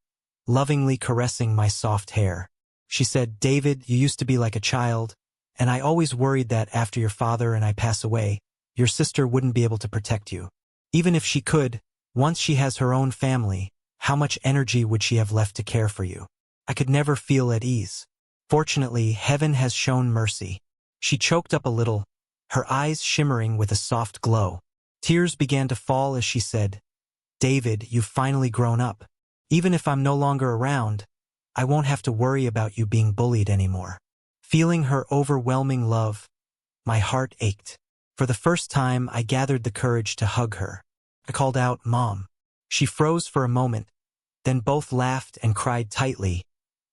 lovingly caressing my soft hair. She said, "David, you used to be like a child, and I always worried that after your father and I pass away, your sister wouldn't be able to protect you. Even if she could, once she has her own family, how much energy would she have left to care for you? I could never feel at ease. Fortunately, heaven has shown mercy." She choked up a little, her eyes shimmering with a soft glow. Tears began to fall as she said, "David, you've finally grown up. Even if I'm no longer around, I won't have to worry about you being bullied anymore." Feeling her overwhelming love, my heart ached. For the first time, I gathered the courage to hug her. I called out, "Mom." She froze for a moment, then both laughed and cried tightly,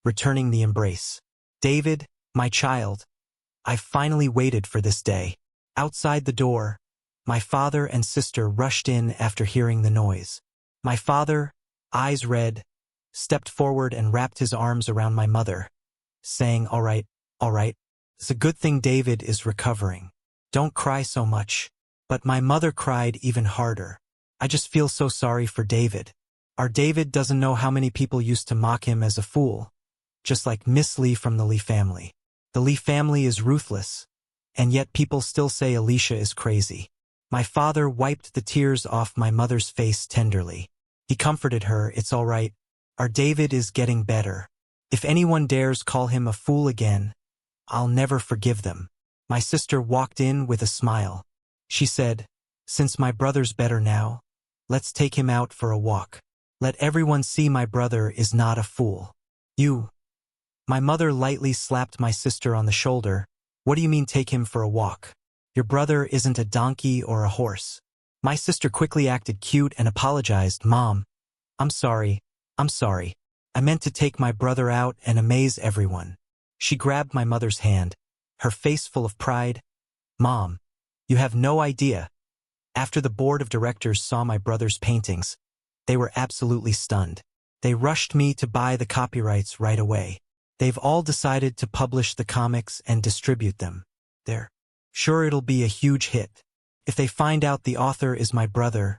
returning the embrace. "David, my child, I finally waited for this day." Outside the door, my father and sister rushed in after hearing the noise. My father, eyes red, stepped forward and wrapped his arms around my mother, saying, all right, it's a good thing David is recovering. Don't cry so much." But my mother cried even harder. "I just feel so sorry for David. Our David doesn't know how many people used to mock him as a fool, just like Miss Liu from the Li family. The Li family is ruthless, and yet people still say Alicia is crazy." My father wiped the tears off my mother's face tenderly. He comforted her, "It's all right. Our David is getting better. If anyone dares call him a fool again, I'll never forgive them." My sister walked in with a smile. She said, "Since my brother's better now, let's take him out for a walk. Let everyone see my brother is not a fool." "You..." My mother lightly slapped my sister on the shoulder. "What do you mean take him for a walk? Your brother isn't a donkey or a horse." My sister quickly acted cute and apologized. "Mom, I'm sorry. I meant to take my brother out and amaze everyone." She grabbed my mother's hand, her face full of pride. "Mom, you have no idea." After the board of directors saw my brother's paintings, they were absolutely stunned. They rushed me to buy the copyrights right away. They've all decided to publish the comics and distribute them. They're sure it'll be a huge hit. If they find out the author is my brother,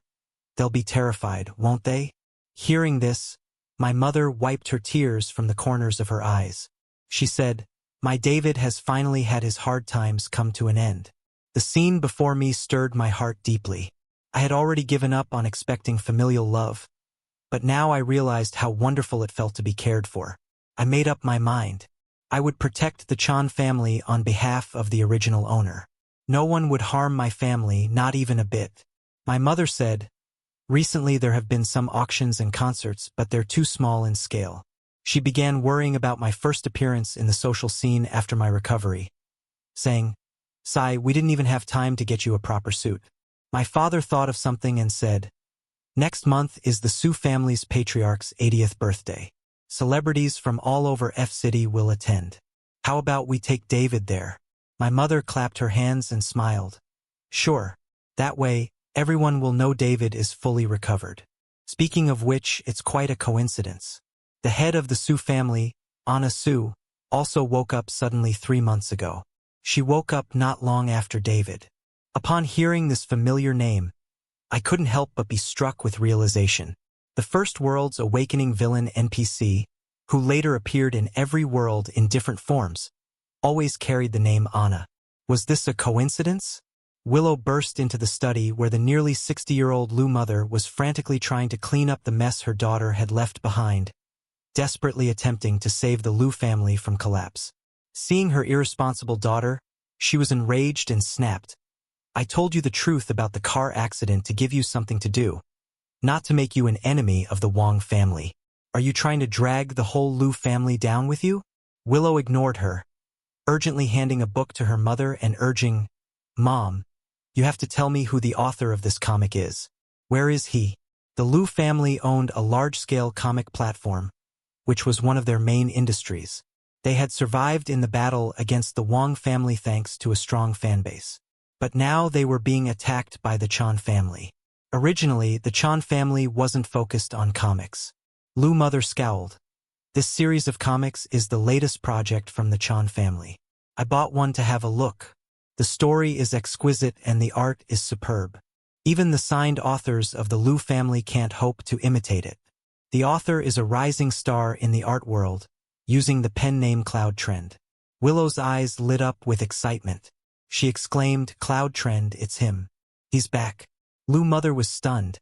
they'll be terrified, won't they? Hearing this, my mother wiped her tears from the corners of her eyes. She said, "My David has finally had his hard times come to an end." The scene before me stirred my heart deeply. I had already given up on expecting familial love, but now I realized how wonderful it felt to be cared for. I made up my mind. I would protect the Chan family on behalf of the original owner. No one would harm my family, not even a bit. My mother said, "Recently there have been some auctions and concerts, but they're too small in scale." She began worrying about my first appearance in the social scene after my recovery, saying, "Sai, we didn't even have time to get you a proper suit." My father thought of something and said, "Next month is the Su family's patriarch's 80th birthday. Celebrities from all over F-City will attend. How about we take David there?" My mother clapped her hands and smiled. "Sure. That way, everyone will know David is fully recovered." Speaking of which, it's quite a coincidence. The head of the Su family, Anna Su, also woke up suddenly 3 months ago. She woke up not long after David. Upon hearing this familiar name, I couldn't help but be struck with realization. The first world's awakening villain NPC, who later appeared in every world in different forms, always carried the name Anna. Was this a coincidence? Willow burst into the study where the nearly 60-year-old Liu mother was frantically trying to clean up the mess her daughter had left behind, desperately attempting to save the Liu family from collapse. Seeing her irresponsible daughter, she was enraged and snapped. "I told you the truth about the car accident to give you something to do, not to make you an enemy of the Wang family. Are you trying to drag the whole Liu family down with you?" Willow ignored her, urgently handing a book to her mother and urging, "Mom, you have to tell me who the author of this comic is. Where is he?" The Liu family owned a large-scale comic platform, which was one of their main industries. They had survived in the battle against the Wang family thanks to a strong fanbase. But now they were being attacked by the Chan family. Originally, the Chan family wasn't focused on comics. Liu mother scowled. "This series of comics is the latest project from the Chan family. I bought one to have a look. The story is exquisite and the art is superb. Even the signed authors of the Liu family can't hope to imitate it. The author is a rising star in the art world, using the pen name Cloud Trend." Willow's eyes lit up with excitement. She exclaimed, "Cloud Trend, it's him. He's back." Liu mother was stunned.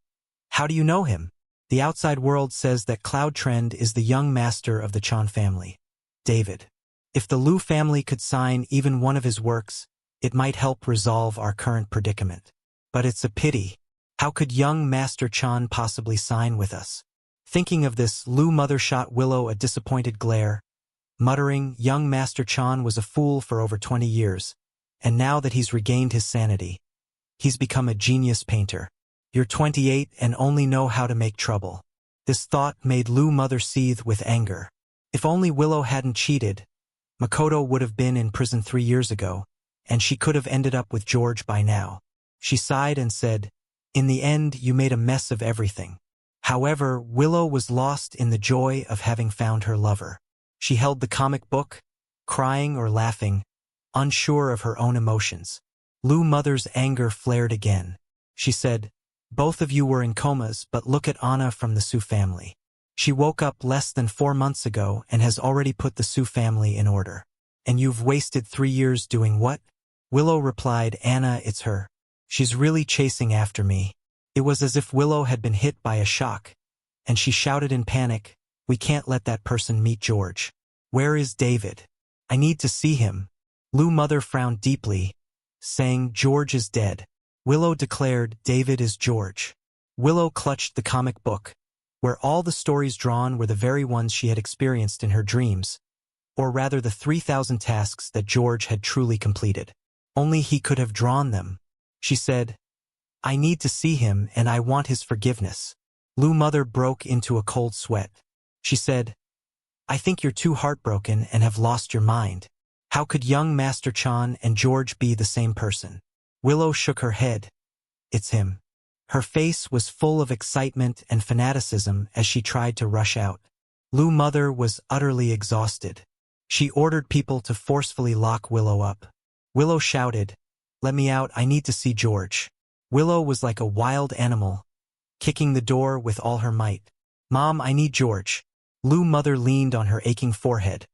"How do you know him?" "The outside world says that Cloud Trend is the young master of the Chan family, David. If the Liu family could sign even one of his works, it might help resolve our current predicament. But it's a pity. How could young Master Chan possibly sign with us?" Thinking of this, Liu mother shot Willow a disappointed glare, muttering, "Young Master Chan was a fool for over 20 years, and now that he's regained his sanity, he's become a genius painter. You're 28 and only know how to make trouble." This thought made Liu mother seethe with anger. If only Willow hadn't cheated, Makoto would have been in prison 3 years ago, and she could have ended up with George by now. She sighed and said, "In the end, you made a mess of everything." However, Willow was lost in the joy of having found her lover. She held the comic book, crying or laughing, unsure of her own emotions. Liu mother's anger flared again. She said, "Both of you were in comas, but look at Anna from the Su family. She woke up less than 4 months ago and has already put the Su family in order. And you've wasted 3 years doing what?" Willow replied, "Anna, it's her. She's really chasing after me." It was as if Willow had been hit by a shock, and she shouted in panic, "We can't let that person meet George. Where is David? I need to see him." Liu mother frowned deeply, saying, "George is dead." Willow declared, "David is George." Willow clutched the comic book, where all the stories drawn were the very ones she had experienced in her dreams, or rather the 3,000 tasks that George had truly completed. Only he could have drawn them. She said, "I need to see him and I want his forgiveness." Liu mother broke into a cold sweat. She said, "I think you're too heartbroken and have lost your mind. How could young Master Chan and George be the same person?" Willow shook her head. "It's him." Her face was full of excitement and fanaticism as she tried to rush out. Liu mother was utterly exhausted. She ordered people to forcefully lock Willow up. Willow shouted, "Let me out, I need to see George." Willow was like a wild animal, kicking the door with all her might. "Mom, I need George." Liu mother leaned on her aching forehead,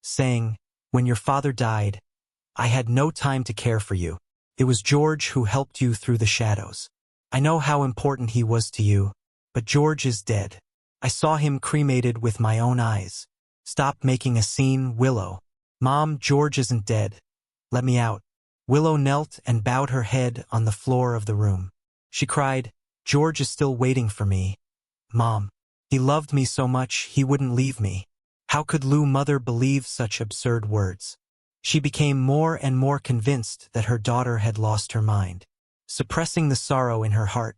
saying, "When your father died, I had no time to care for you. It was George who helped you through the shadows. I know how important he was to you, but George is dead. I saw him cremated with my own eyes. Stop making a scene, Willow." "Mom, George isn't dead. Let me out." Willow knelt and bowed her head on the floor of the room. She cried, "George is still waiting for me. Mom. He loved me so much he wouldn't leave me." How could Liu mother believe such absurd words? She became more and more convinced that her daughter had lost her mind. Suppressing the sorrow in her heart,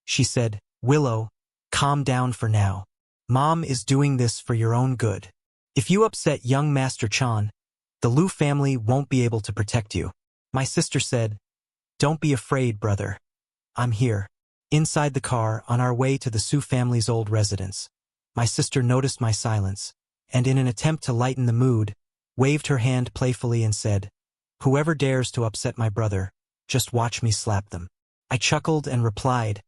she said, "Willow, calm down for now. Mom is doing this for your own good. If you upset young Master Chan, the Liu family won't be able to protect you." My sister said, "Don't be afraid, brother. I'm here." Inside the car, on our way to the Su family's old residence, my sister noticed my silence, and in an attempt to lighten the mood, waved her hand playfully and said, "Whoever dares to upset my brother, just watch me slap them." I chuckled and replied,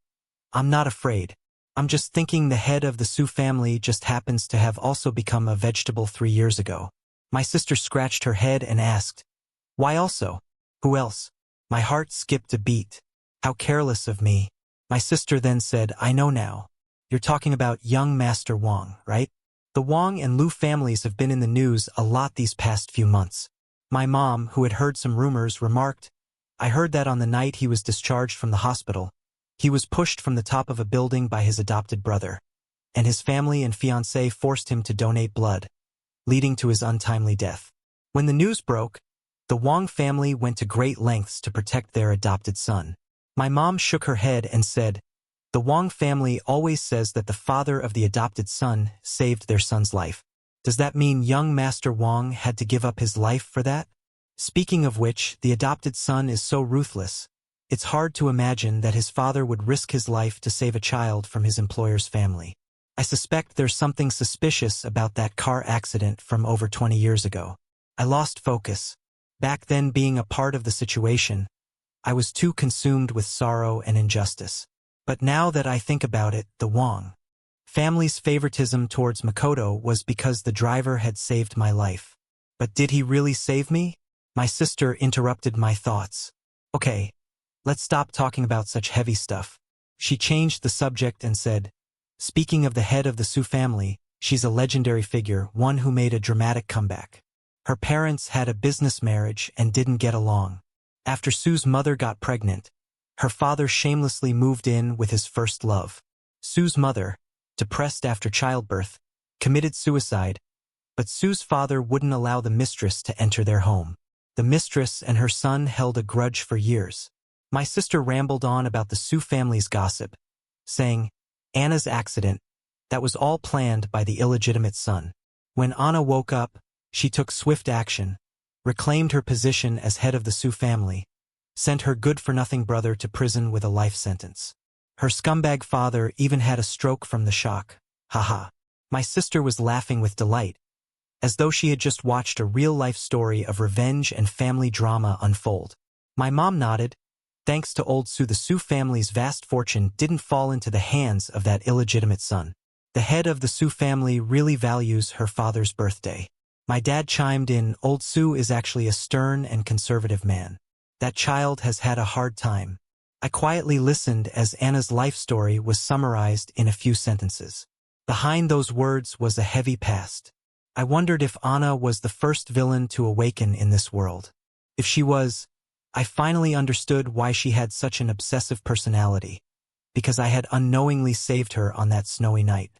"I'm not afraid. I'm just thinking the head of the Su family just happens to have also become a vegetable 3 years ago." My sister scratched her head and asked, "Why also? Who else?" My heart skipped a beat. How careless of me. My sister then said, I know now. You're talking about young Master Wang, right? The Wang and Liu families have been in the news a lot these past few months. My mom, who had heard some rumors, remarked, I heard that on the night he was discharged from the hospital, he was pushed from the top of a building by his adopted brother, and his family and fiancé forced him to donate blood, leading to his untimely death. When the news broke, the Wang family went to great lengths to protect their adopted son. My mom shook her head and said, the Wang family always says that the father of the adopted son saved their son's life. Does that mean young Master Wang had to give up his life for that? Speaking of which, the adopted son is so ruthless. It's hard to imagine that his father would risk his life to save a child from his employer's family. I suspect there's something suspicious about that car accident from over 20 years ago. I lost focus. Back then, being a part of the situation, I was too consumed with sorrow and injustice. But now that I think about it, the Wang family's favoritism towards Makoto was because the driver had saved my life. But did he really save me? My sister interrupted my thoughts. Okay, let's stop talking about such heavy stuff. She changed the subject and said, speaking of the head of the Su family, she's a legendary figure, one who made a dramatic comeback. Her parents had a business marriage and didn't get along. After Su's mother got pregnant, her father shamelessly moved in with his first love. Su's mother, depressed after childbirth, committed suicide, but Su's father wouldn't allow the mistress to enter their home. The mistress and her son held a grudge for years. My sister rambled on about the Su family's gossip, saying, Anna's accident, that was all planned by the illegitimate son. When Anna woke up, she took swift action, reclaimed her position as head of the Su family, sent her good-for-nothing brother to prison with a life sentence. Her scumbag father even had a stroke from the shock. Haha. My sister was laughing with delight, as though she had just watched a real-life story of revenge and family drama unfold. My mom nodded. Thanks to old Su, the Su family's vast fortune didn't fall into the hands of that illegitimate son. The head of the Su family really values her father's birthday. My dad chimed in, old Su is actually a stern and conservative man. That child has had a hard time. I quietly listened as Anna's life story was summarized in a few sentences. Behind those words was a heavy past. I wondered if Anna was the first villain to awaken in this world. If she was, I finally understood why she had such an obsessive personality, because I had unknowingly saved her on that snowy night.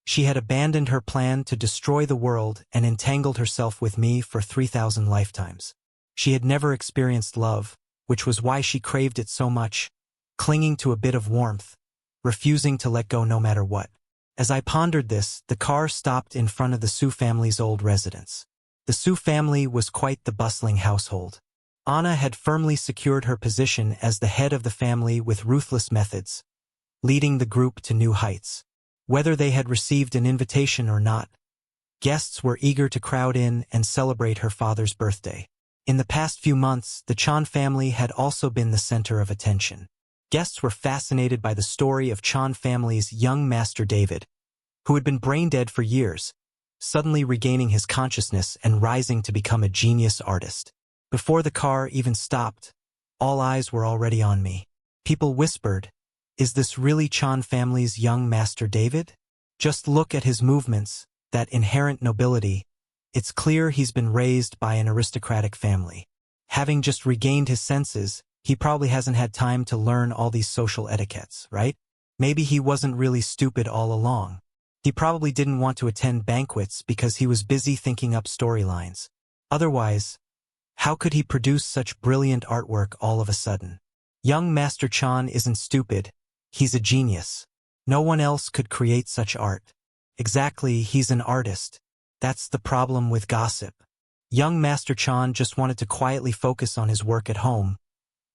She had abandoned her plan to destroy the world and entangled herself with me for 3,000 lifetimes. She had never experienced love, which was why she craved it so much, clinging to a bit of warmth, refusing to let go no matter what. As I pondered this, the car stopped in front of the Su family's old residence. The Su family was quite the bustling household. Anna had firmly secured her position as the head of the family with ruthless methods, leading the group to new heights. Whether they had received an invitation or not, guests were eager to crowd in and celebrate her father's birthday. In the past few months, the Chan family had also been the center of attention. Guests were fascinated by the story of Chan family's young Master David, who had been brain-dead for years, suddenly regaining his consciousness and rising to become a genius artist. Before the car even stopped, all eyes were already on me. People whispered, is this really Chan family's young Master David? Just look at his movements, that inherent nobility. It's clear he's been raised by an aristocratic family. Having just regained his senses, he probably hasn't had time to learn all these social etiquettes, right? Maybe he wasn't really stupid all along. He probably didn't want to attend banquets because he was busy thinking up storylines. Otherwise, how could he produce such brilliant artwork all of a sudden? Young Master Chan isn't stupid. He's a genius. No one else could create such art. Exactly, he's an artist. That's the problem with gossip. Young Master Chan just wanted to quietly focus on his work at home,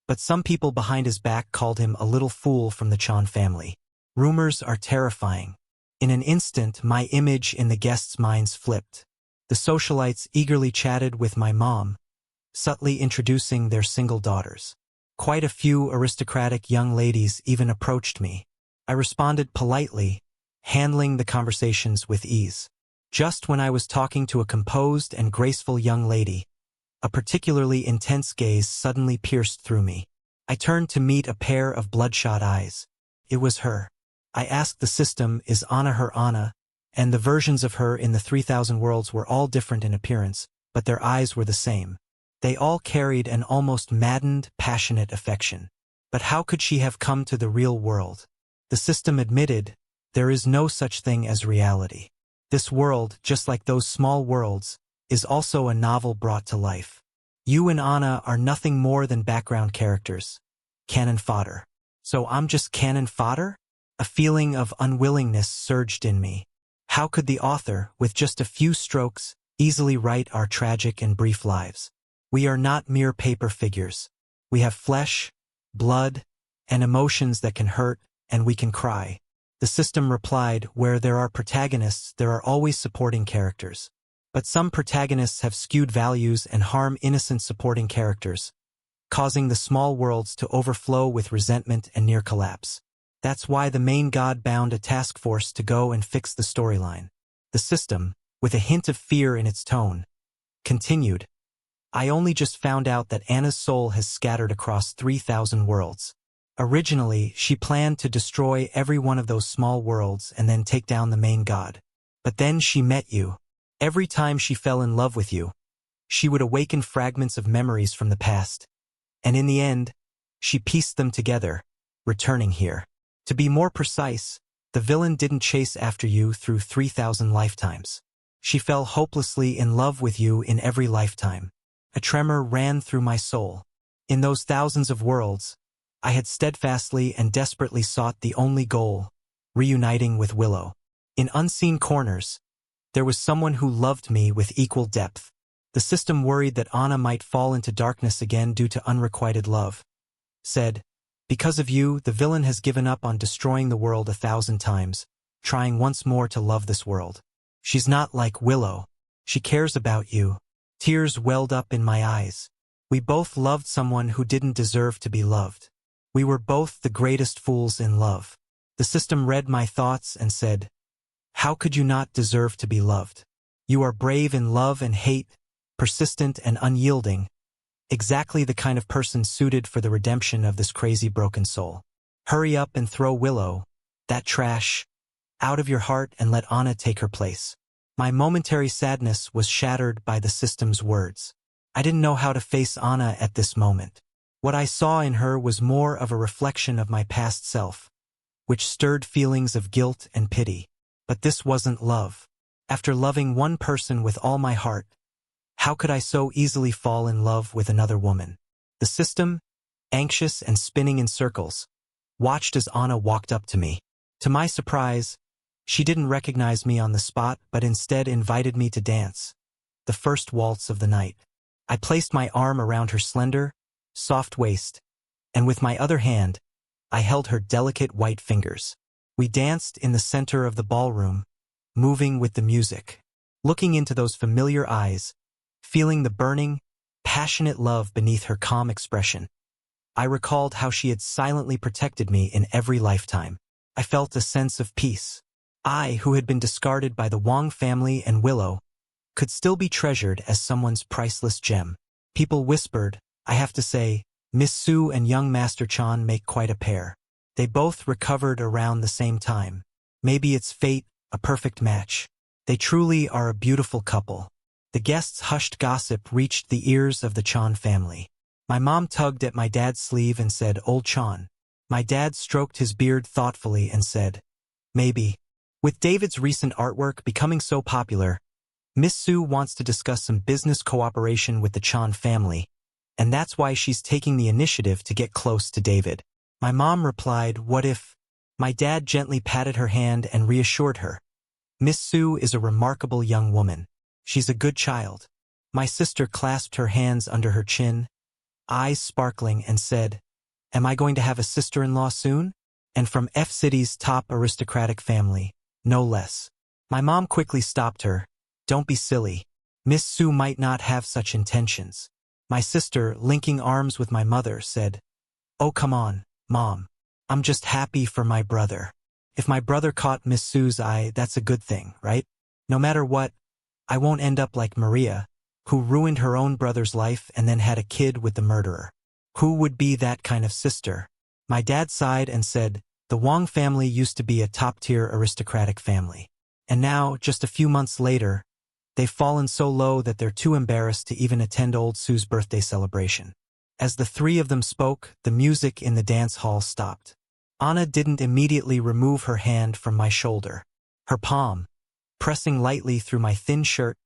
but some people behind his back called him a little fool from the Chan family. Rumors are terrifying. In an instant, my image in the guests' minds flipped. The socialites eagerly chatted with my mom, subtly introducing their single daughters. Quite a few aristocratic young ladies even approached me. I responded politely, handling the conversations with ease. Just when I was talking to a composed and graceful young lady, a particularly intense gaze suddenly pierced through me. I turned to meet a pair of bloodshot eyes. It was her. I asked the system, is Anna her Anna? And the versions of her in the 3,000 worlds were all different in appearance, but their eyes were the same. They all carried an almost maddened, passionate affection. But how could she have come to the real world? The system admitted, there is no such thing as reality. This world, just like those small worlds, is also a novel brought to life. You and Anna are nothing more than background characters. Cannon fodder. So I'm just cannon fodder? A feeling of unwillingness surged in me. How could the author, with just a few strokes, easily write our tragic and brief lives? We are not mere paper figures. We have flesh, blood, and emotions that can hurt, and we can cry. The system replied, where there are protagonists, there are always supporting characters. But some protagonists have skewed values and harm innocent supporting characters, causing the small worlds to overflow with resentment and near collapse. That's why the main god bound a task force to go and fix the storyline. The system, with a hint of fear in its tone, continued, I only just found out that Anna's soul has scattered across 3,000 worlds. Originally, she planned to destroy every one of those small worlds and then take down the main god. But then she met you. Every time she fell in love with you, she would awaken fragments of memories from the past. And in the end, she pieced them together, returning here. To be more precise, the villain didn't chase after you through 3,000 lifetimes. She fell hopelessly in love with you in every lifetime. A tremor ran through my soul. In those thousands of worlds, I had steadfastly and desperately sought the only goal, reuniting with Willow. In unseen corners, there was someone who loved me with equal depth. The system, worried that Anna might fall into darkness again due to unrequited love, said, because of you, the villain has given up on destroying the world 1,000 times, trying once more to love this world. She's not like Willow. She cares about you. Tears welled up in my eyes. We both loved someone who didn't deserve to be loved. We were both the greatest fools in love. The system read my thoughts and said, how could you not deserve to be loved? You are brave in love and hate, persistent and unyielding, exactly the kind of person suited for the redemption of this crazy broken soul. Hurry up and throw Willow, that trash, out of your heart and let Anna take her place. My momentary sadness was shattered by the system's words. I didn't know how to face Anna at this moment. What I saw in her was more of a reflection of my past self, which stirred feelings of guilt and pity. But this wasn't love. After loving one person with all my heart, how could I so easily fall in love with another woman? The system, anxious and spinning in circles, watched as Anna walked up to me. To my surprise, she didn't recognize me on the spot but instead invited me to dance, the first waltz of the night. I placed my arm around her slender, soft waist, and with my other hand, I held her delicate white fingers. We danced in the center of the ballroom, moving with the music, looking into those familiar eyes, feeling the burning, passionate love beneath her calm expression. I recalled how she had silently protected me in every lifetime. I felt a sense of peace. I, who had been discarded by the Wang family and Willow, could still be treasured as someone's priceless gem. People whispered, I have to say, Miss Liu and young Master Chan make quite a pair. They both recovered around the same time. Maybe it's fate, a perfect match. They truly are a beautiful couple. The guests' hushed gossip reached the ears of the Chan family. My mom tugged at my dad's sleeve and said, Old Chan. My dad stroked his beard thoughtfully and said, maybe. With David's recent artwork becoming so popular, Miss Liu wants to discuss some business cooperation with the Chan family, and that's why she's taking the initiative to get close to David. My mom replied, what if? My dad gently patted her hand and reassured her. Miss Liu is a remarkable young woman. She's a good child. My sister clasped her hands under her chin, eyes sparkling, and said, am I going to have a sister-in-law soon? And from F City's top aristocratic family, no less. My mom quickly stopped her. Don't be silly. Miss Liu might not have such intentions. My sister, linking arms with my mother, said, oh, come on, Mom. I'm just happy for my brother. If my brother caught Miss Liu's eye, that's a good thing, right? No matter what, I won't end up like Maria, who ruined her own brother's life and then had a kid with the murderer. Who would be that kind of sister? My dad sighed and said, the Wang family used to be a top-tier aristocratic family. And now, just a few months later, they've fallen so low that they're too embarrassed to even attend old Sue's birthday celebration. As the three of them spoke, the music in the dance hall stopped. Anna didn't immediately remove her hand from my shoulder. Her palm, pressing lightly through my thin shirt,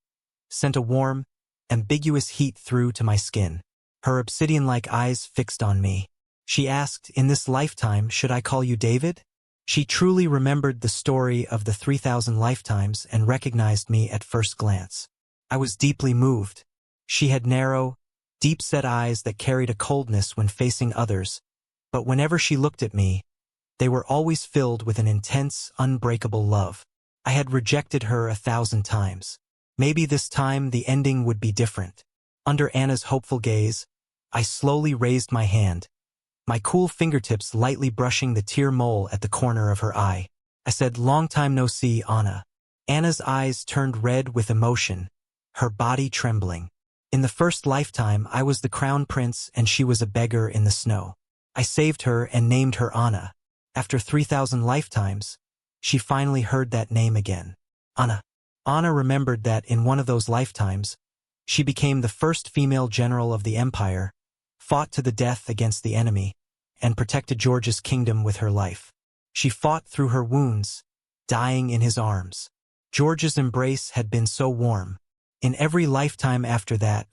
sent a warm, ambiguous heat through to my skin. Her obsidian-like eyes fixed on me. She asked, in this lifetime, should I call you David? She truly remembered the story of the 3,000 lifetimes and recognized me at first glance. I was deeply moved. She had narrow, deep-set eyes that carried a coldness when facing others, but whenever she looked at me, they were always filled with an intense, unbreakable love. I had rejected her 1,000 times. Maybe this time the ending would be different. Under Anna's hopeful gaze, I slowly raised my hand, my cool fingertips lightly brushing the tear mole at the corner of her eye. I said, long time no see, Anna. Anna's eyes turned red with emotion, her body trembling. In the first lifetime, I was the crown prince and she was a beggar in the snow. I saved her and named her Anna. After 3,000 lifetimes, she finally heard that name again. Anna. Anna remembered that in one of those lifetimes, she became the first female general of the empire, fought to the death against the enemy, and protected George's kingdom with her life. She fought through her wounds, dying in his arms. George's embrace had been so warm. In every lifetime after that,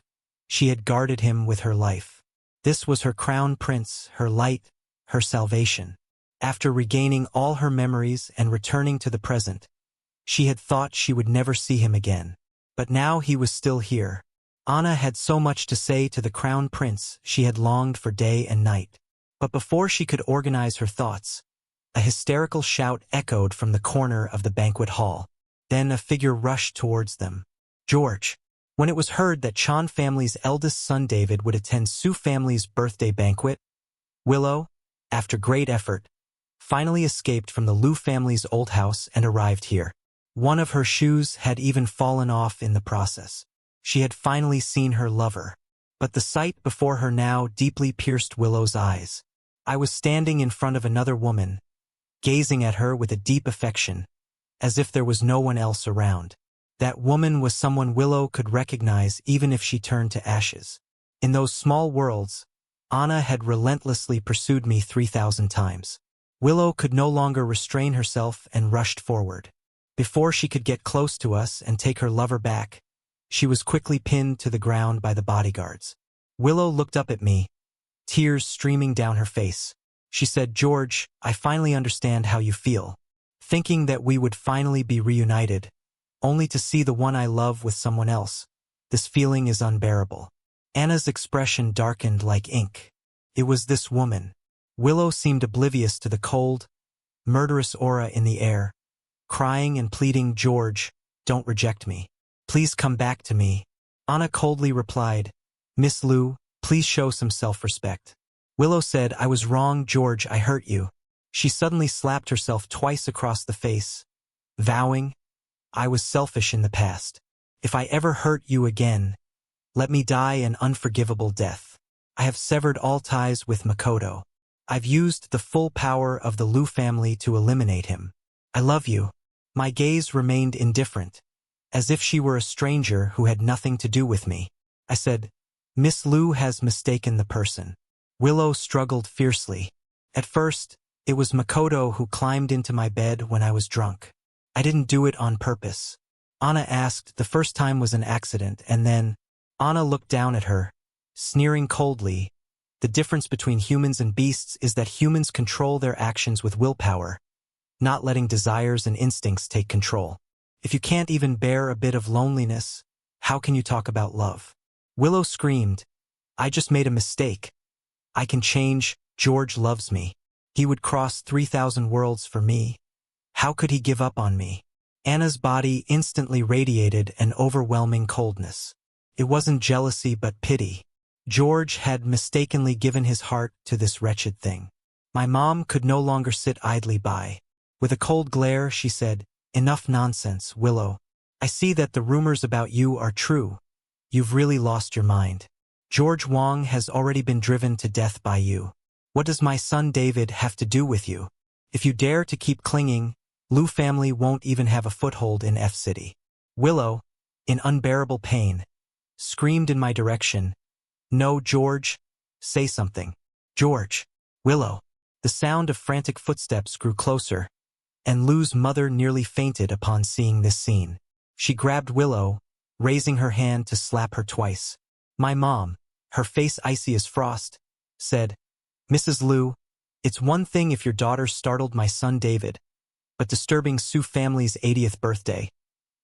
she had guarded him with her life. This was her crown prince, her light, her salvation. After regaining all her memories and returning to the present, she had thought she would never see him again. But now he was still here. Anna had so much to say to the crown prince she had longed for day and night. But before she could organize her thoughts, a hysterical shout echoed from the corner of the banquet hall. Then a figure rushed towards them. George. When it was heard that Chan family's eldest son David would attend Sue family's birthday banquet, Willow, after great effort, finally escaped from the Liu family's old house and arrived here. One of her shoes had even fallen off in the process. She had finally seen her lover. But the sight before her now deeply pierced Willow's eyes. I was standing in front of another woman, gazing at her with a deep affection, as if there was no one else around. That woman was someone Willow could recognize even if she turned to ashes. In those small worlds, Anna had relentlessly pursued me 3,000 times. Willow could no longer restrain herself and rushed forward. Before she could get close to us and take her lover back, she was quickly pinned to the ground by the bodyguards. Willow looked up at me, tears streaming down her face. She said, George, I finally understand how you feel. Thinking that we would finally be reunited, only to see the one I love with someone else. This feeling is unbearable. Anna's expression darkened like ink. It was this woman. Willow seemed oblivious to the cold, murderous aura in the air, crying and pleading, George, don't reject me. Please come back to me. Anna coldly replied, Miss Liu, please show some self-respect. Willow said, I was wrong, George, I hurt you. She suddenly slapped herself twice across the face, vowing, I was selfish in the past. If I ever hurt you again, let me die an unforgivable death. I have severed all ties with Makoto. I've used the full power of the Liu family to eliminate him. I love you. My gaze remained indifferent, as if she were a stranger who had nothing to do with me. I said, Miss Liu has mistaken the person. Willow struggled fiercely. At first, it was Makoto who climbed into my bed when I was drunk. I didn't do it on purpose. Anna asked, the first time was an accident, and then Anna looked down at her, sneering coldly. The difference between humans and beasts is that humans control their actions with willpower, not letting desires and instincts take control. If you can't even bear a bit of loneliness, how can you talk about love? Willow screamed, I just made a mistake. I can change. George loves me. He would cross 3,000 worlds for me. How could he give up on me? Anna's body instantly radiated an overwhelming coldness. It wasn't jealousy but pity. George had mistakenly given his heart to this wretched thing. My mom could no longer sit idly by. With a cold glare, she said, Enough nonsense, Willow. I see that the rumors about you are true. You've really lost your mind. George Wang has already been driven to death by you. What does my son David have to do with you? If you dare to keep clinging, Liu family won't even have a foothold in F-City. Willow, in unbearable pain, screamed in my direction. No, George, say something. George. Willow. The sound of frantic footsteps grew closer, and Liu's mother nearly fainted upon seeing this scene. She grabbed Willow, raising her hand to slap her twice. My mom, her face icy as frost, said, Mrs. Liu, it's one thing if your daughter startled my son David, but disturbing Su family's 80th birthday.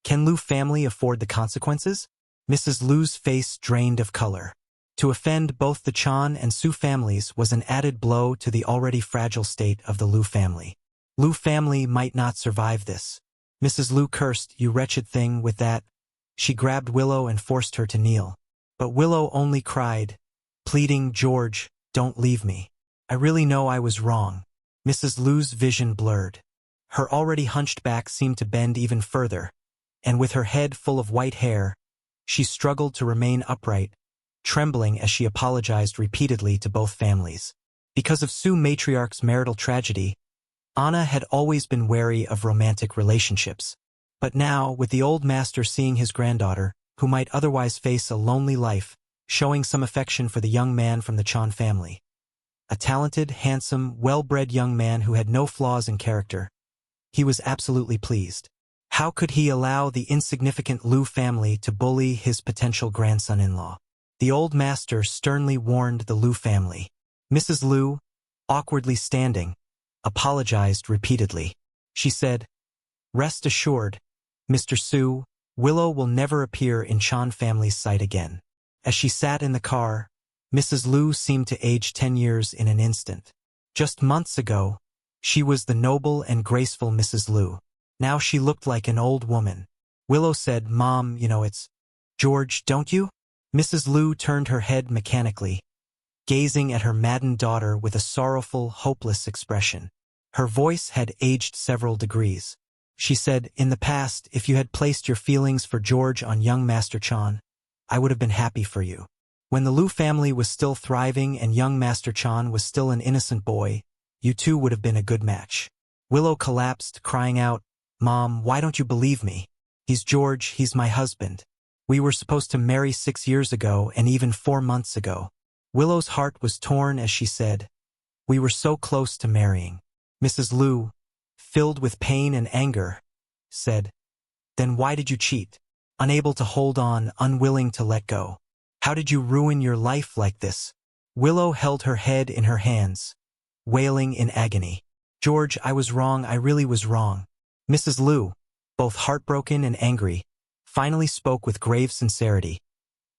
Can Liu family afford the consequences? Mrs. Liu's face drained of color. To offend both the Chan and Su families was an added blow to the already fragile state of the Liu family. Liu family might not survive this. Mrs. Liu cursed, you wretched thing, with that. She grabbed Willow and forced her to kneel. But Willow only cried, pleading, George, don't leave me. I really know I was wrong. Mrs. Liu's vision blurred. Her already hunched back seemed to bend even further, and with her head full of white hair, she struggled to remain upright, trembling as she apologized repeatedly to both families. Because of Su matriarch's marital tragedy, Anna had always been wary of romantic relationships. But now, with the old master seeing his granddaughter, who might otherwise face a lonely life, showing some affection for the young man from the Chan family. A talented, handsome, well-bred young man who had no flaws in character. He was absolutely pleased. How could he allow the insignificant Liu family to bully his potential grandson-in-law? The old master sternly warned the Liu family. Mrs. Liu, awkwardly standing, apologized repeatedly. She said, rest assured, Mr. Su, Willow will never appear in Chan family's sight again. As she sat in the car, Mrs. Liu seemed to age 10 years in an instant. Just months ago, she was the noble and graceful Mrs. Liu. Now she looked like an old woman. Willow said, Mom, you know it's George, don't you? Mrs. Liu turned her head mechanically, gazing at her maddened daughter with a sorrowful, hopeless expression. Her voice had aged several degrees. She said, in the past, if you had placed your feelings for George on young Master Chan, I would have been happy for you. When the Liu family was still thriving and young Master Chan was still an innocent boy, you two would have been a good match. Willow collapsed, crying out, Mom, why don't you believe me? He's George, he's my husband. We were supposed to marry 6 years ago and even 4 months ago. Willow's heart was torn as she said, we were so close to marrying. Mrs. Liu, filled with pain and anger, said, then why did you cheat? Unable to hold on, unwilling to let go. How did you ruin your life like this? Willow held her head in her hands, wailing in agony. George, I was wrong, I really was wrong. Mrs. Liu, both heartbroken and angry, finally spoke with grave sincerity.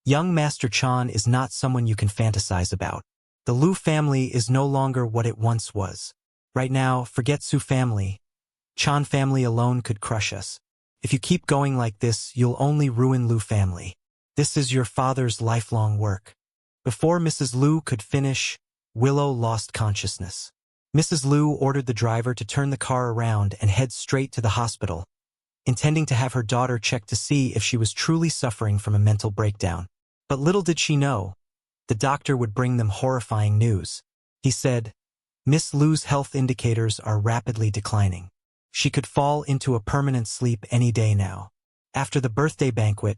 Young Master Chan is not someone you can fantasize about. The Liu family is no longer what it once was. Right now, forget Su family. Chan family alone could crush us. If you keep going like this, you'll only ruin Liu family. This is your father's lifelong work. Before Mrs. Liu could finish, Willow lost consciousness. Mrs. Liu ordered the driver to turn the car around and head straight to the hospital, intending to have her daughter checked to see if she was truly suffering from a mental breakdown. But little did she know, the doctor would bring them horrifying news. He said, Miss Liu's health indicators are rapidly declining. She could fall into a permanent sleep any day now. After the birthday banquet,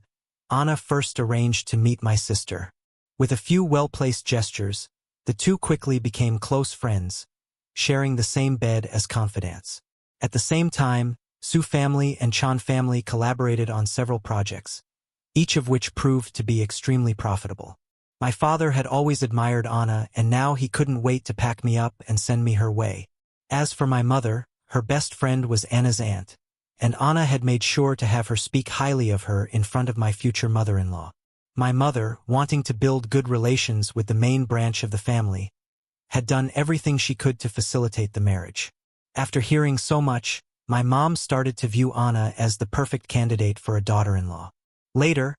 Anna first arranged to meet my sister. With a few well-placed gestures, the two quickly became close friends, sharing the same bed as confidants. At the same time, Su family and Chan family collaborated on several projects, each of which proved to be extremely profitable. My father had always admired Anna, and now he couldn't wait to pack me up and send me her way. As for my mother, her best friend was Anna's aunt, and Anna had made sure to have her speak highly of her in front of my future mother-in-law. My mother, wanting to build good relations with the main branch of the family, had done everything she could to facilitate the marriage. After hearing so much, my mom started to view Anna as the perfect candidate for a daughter-in-law. Later,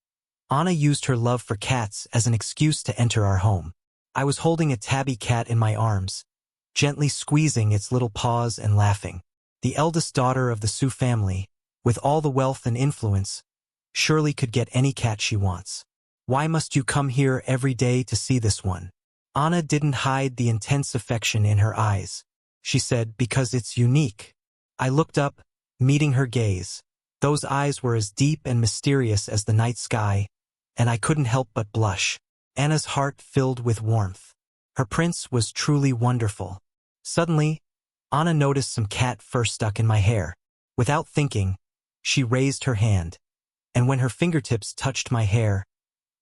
Anna used her love for cats as an excuse to enter our home. I was holding a tabby cat in my arms, gently squeezing its little paws and laughing. The eldest daughter of the Su family, with all the wealth and influence, surely could get any cat she wants. Why must you come here every day to see this one? Anna didn't hide the intense affection in her eyes. She said, because it's unique. I looked up, meeting her gaze. Those eyes were as deep and mysterious as the night sky, and I couldn't help but blush. Anna's heart filled with warmth. Her prince was truly wonderful. Suddenly, Anna noticed some cat fur stuck in my hair. Without thinking, she raised her hand, and when her fingertips touched my hair,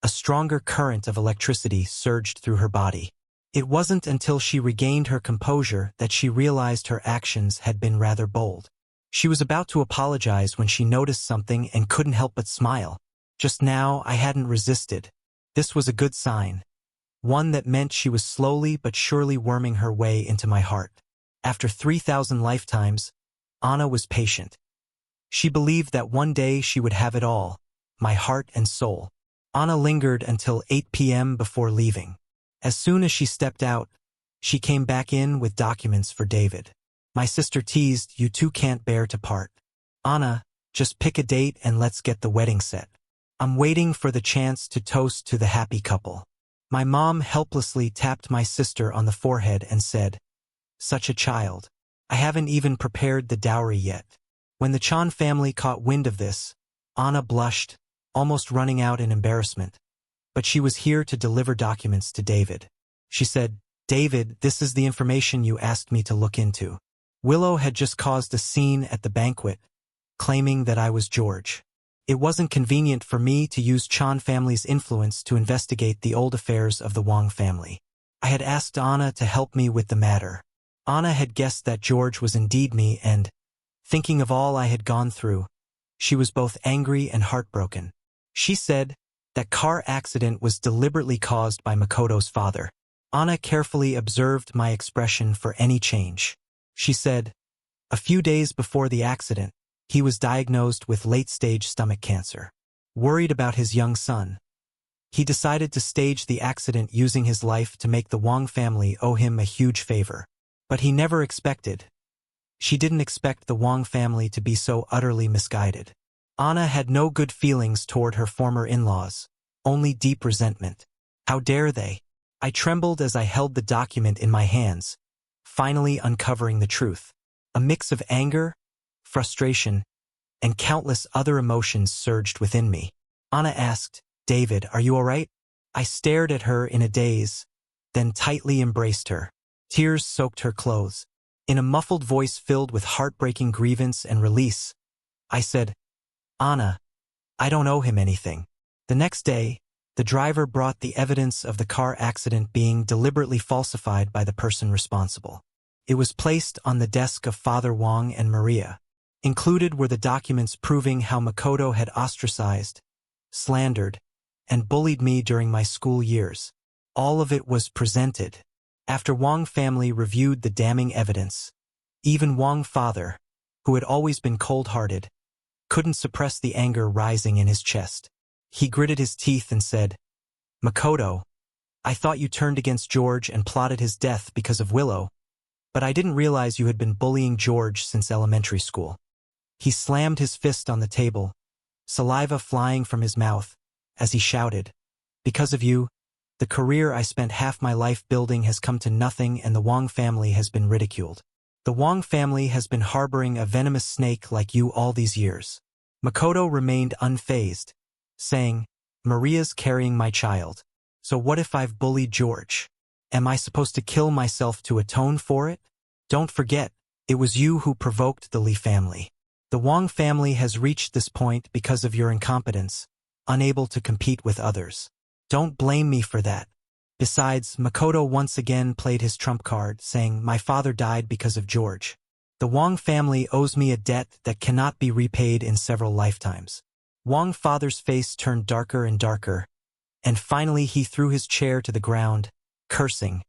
a stronger current of electricity surged through her body. It wasn't until she regained her composure that she realized her actions had been rather bold. She was about to apologize when she noticed something and couldn't help but smile. Just now, I hadn't resisted. This was a good sign. One that meant she was slowly but surely worming her way into my heart. After 3,000 lifetimes, Anna was patient. She believed that one day she would have it all, my heart and soul. Anna lingered until 8 p.m. before leaving. As soon as she stepped out, she came back in with documents for David. My sister teased, "You two can't bear to part. Anna, just pick a date and let's get the wedding set. I'm waiting for the chance to toast to the happy couple." My mom helplessly tapped my sister on the forehead and said, "Such a child. I haven't even prepared the dowry yet." When the Chan family caught wind of this, Anna blushed, almost running out in embarrassment. But she was here to deliver documents to David. She said, "David, this is the information you asked me to look into." Willow had just caused a scene at the banquet, claiming that I was George. It wasn't convenient for me to use Chan family's influence to investigate the old affairs of the Wang family. I had asked Anna to help me with the matter. Anna had guessed that George was indeed me and, thinking of all I had gone through, she was both angry and heartbroken. She said that car accident was deliberately caused by Makoto's father. Anna carefully observed my expression for any change. She said, a few days before the accident, he was diagnosed with late-stage stomach cancer. Worried about his young son, he decided to stage the accident using his life to make the Wang family owe him a huge favor. But he never expected. She didn't expect the Wang family to be so utterly misguided. Anna had no good feelings toward her former in-laws, only deep resentment. How dare they? I trembled as I held the document in my hands, finally uncovering the truth. A mix of anger, frustration, and countless other emotions surged within me. Anna asked, "David, are you all right?" I stared at her in a daze, then tightly embraced her. Tears soaked her clothes. In a muffled voice filled with heartbreaking grievance and release, I said, "Anna, I don't owe him anything." The next day, the driver brought the evidence of the car accident being deliberately falsified by the person responsible. It was placed on the desk of Father Wang and Maria. Included were the documents proving how Makoto had ostracized, slandered, and bullied me during my school years. All of it was presented. After Wang family reviewed the damning evidence, even Wang father, who had always been cold-hearted, couldn't suppress the anger rising in his chest. He gritted his teeth and said, "Makoto, I thought you turned against George and plotted his death because of Willow, but I didn't realize you had been bullying George since elementary school." He slammed his fist on the table, saliva flying from his mouth, as he shouted, "Because of you, the career I spent half my life building has come to nothing and the Wang family has been ridiculed. The Wang family has been harboring a venomous snake like you all these years." Makoto remained unfazed, saying, "Maria's carrying my child. So what if I've bullied George? Am I supposed to kill myself to atone for it? Don't forget, it was you who provoked the Li family. The Wang family has reached this point because of your incompetence, unable to compete with others. Don't blame me for that." Besides, Makoto once again played his trump card, saying, "My father died because of George. The Wang family owes me a debt that cannot be repaid in several lifetimes." Wang father's face turned darker and darker, and finally he threw his chair to the ground, cursing,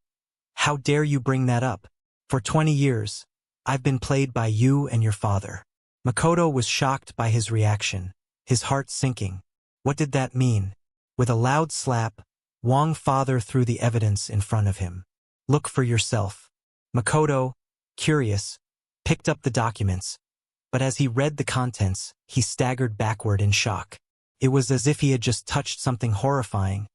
"How dare you bring that up? For 20 years, I've been played by you and your father." Makoto was shocked by his reaction, his heart sinking. What did that mean? With a loud slap, Wang father threw the evidence in front of him. "Look for yourself." Makoto, curious, picked up the documents, but as he read the contents, he staggered backward in shock. It was as if he had just touched something horrifying,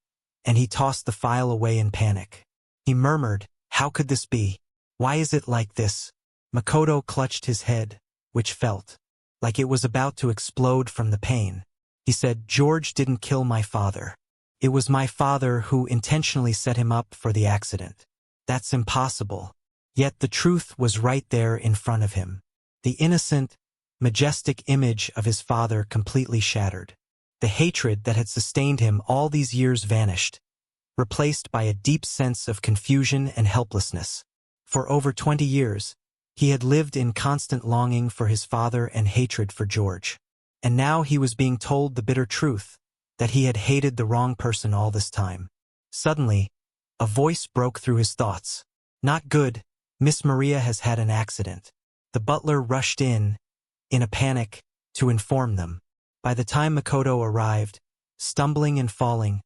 and he tossed the file away in panic. He murmured, "How could this be? Why is it like this?" Makoto clutched his head, which felt like it was about to explode from the pain. He said, "George didn't kill my father. It was my father who intentionally set him up for the accident. That's impossible." Yet the truth was right there in front of him. The innocent, majestic image of his father completely shattered. The hatred that had sustained him all these years vanished, replaced by a deep sense of confusion and helplessness. For over 20 years, he had lived in constant longing for his father and hatred for George. And now he was being told the bitter truth, that he had hated the wrong person all this time. Suddenly, a voice broke through his thoughts. "Not good. Miss Maria has had an accident." The butler rushed in a panic, to inform them. By the time Makoto arrived, stumbling and falling,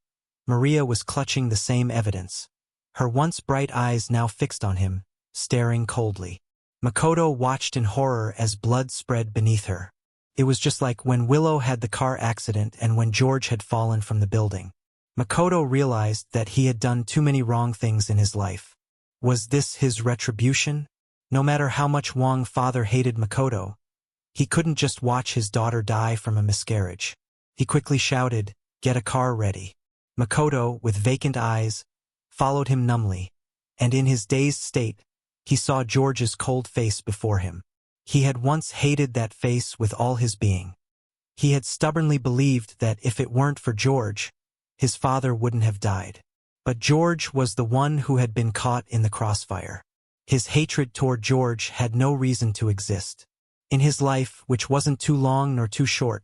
Maria was clutching the same evidence. Her once bright eyes now fixed on him, staring coldly. Makoto watched in horror as blood spread beneath her. It was just like when Willow had the car accident and when George had fallen from the building. Makoto realized that he had done too many wrong things in his life. Was this his retribution? No matter how much Wang father hated Makoto, he couldn't just watch his daughter die from a miscarriage. He quickly shouted, "Get a car ready." Makoto, with vacant eyes, followed him numbly, and in his dazed state, he saw George's cold face before him. He had once hated that face with all his being. He had stubbornly believed that if it weren't for George, his father wouldn't have died. But George was the one who had been caught in the crossfire. His hatred toward George had no reason to exist. In his life, which wasn't too long nor too short,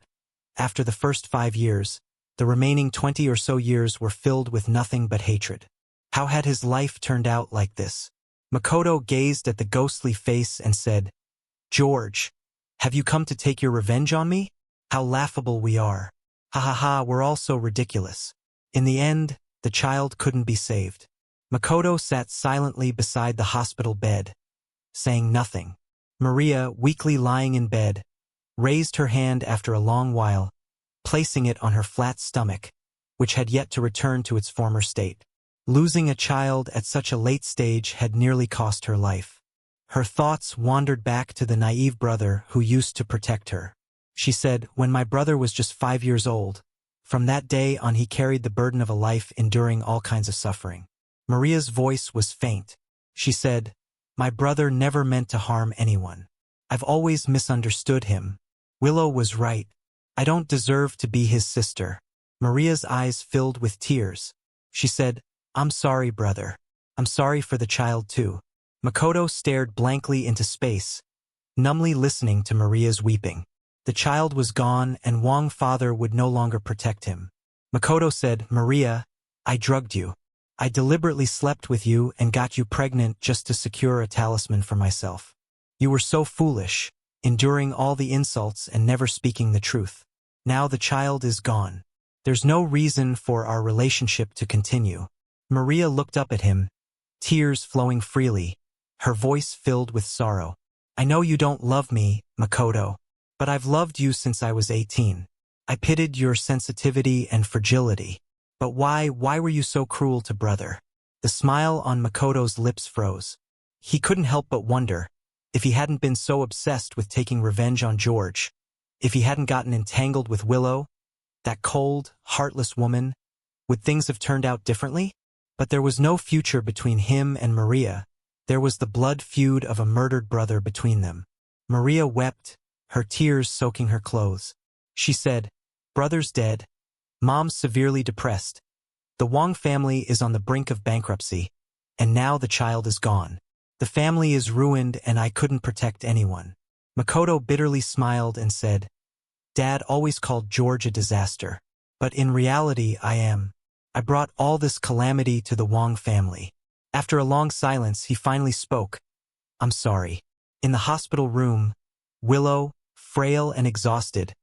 after the first 5 years, the remaining 20 or so years were filled with nothing but hatred. How had his life turned out like this? Makoto gazed at the ghostly face and said, "George, have you come to take your revenge on me? How laughable we are. Ha ha ha, we're all so ridiculous." In the end, the child couldn't be saved. Makoto sat silently beside the hospital bed, saying nothing. Maria, weakly lying in bed, raised her hand after a long while, placing it on her flat stomach, which had yet to return to its former state. Losing a child at such a late stage had nearly cost her life. Her thoughts wandered back to the naive brother who used to protect her. She said, "When my brother was just 5 years old, from that day on he carried the burden of a life enduring all kinds of suffering." Maria's voice was faint. She said, "My brother never meant to harm anyone. I've always misunderstood him. Willow was right. I don't deserve to be his sister." Maria's eyes filled with tears. She said, "I'm sorry, brother. I'm sorry for the child too." Makoto stared blankly into space, numbly listening to Maria's weeping. The child was gone and Wang father would no longer protect him. Makoto said, "Maria, I drugged you. I deliberately slept with you and got you pregnant just to secure a talisman for myself. You were so foolish, enduring all the insults and never speaking the truth. Now the child is gone. There's no reason for our relationship to continue." Maria looked up at him, tears flowing freely, her voice filled with sorrow. "I know you don't love me, Makoto, but I've loved you since I was 18. I pitied your sensitivity and fragility. But why were you so cruel to brother?" The smile on Makoto's lips froze. He couldn't help but wonder, if he hadn't been so obsessed with taking revenge on George, if he hadn't gotten entangled with Willow, that cold, heartless woman, would things have turned out differently? But there was no future between him and Maria. There was the blood feud of a murdered brother between them. Maria wept, her tears soaking her clothes. She said, "Brother's dead. Mom's severely depressed. The Wang family is on the brink of bankruptcy, and now the child is gone. The family is ruined and I couldn't protect anyone." Makoto bitterly smiled and said, "Dad always called George a disaster. But in reality I brought all this calamity to the Wang family." After a long silence, he finally spoke, "I'm sorry." In the hospital room, Willow, frail and exhausted,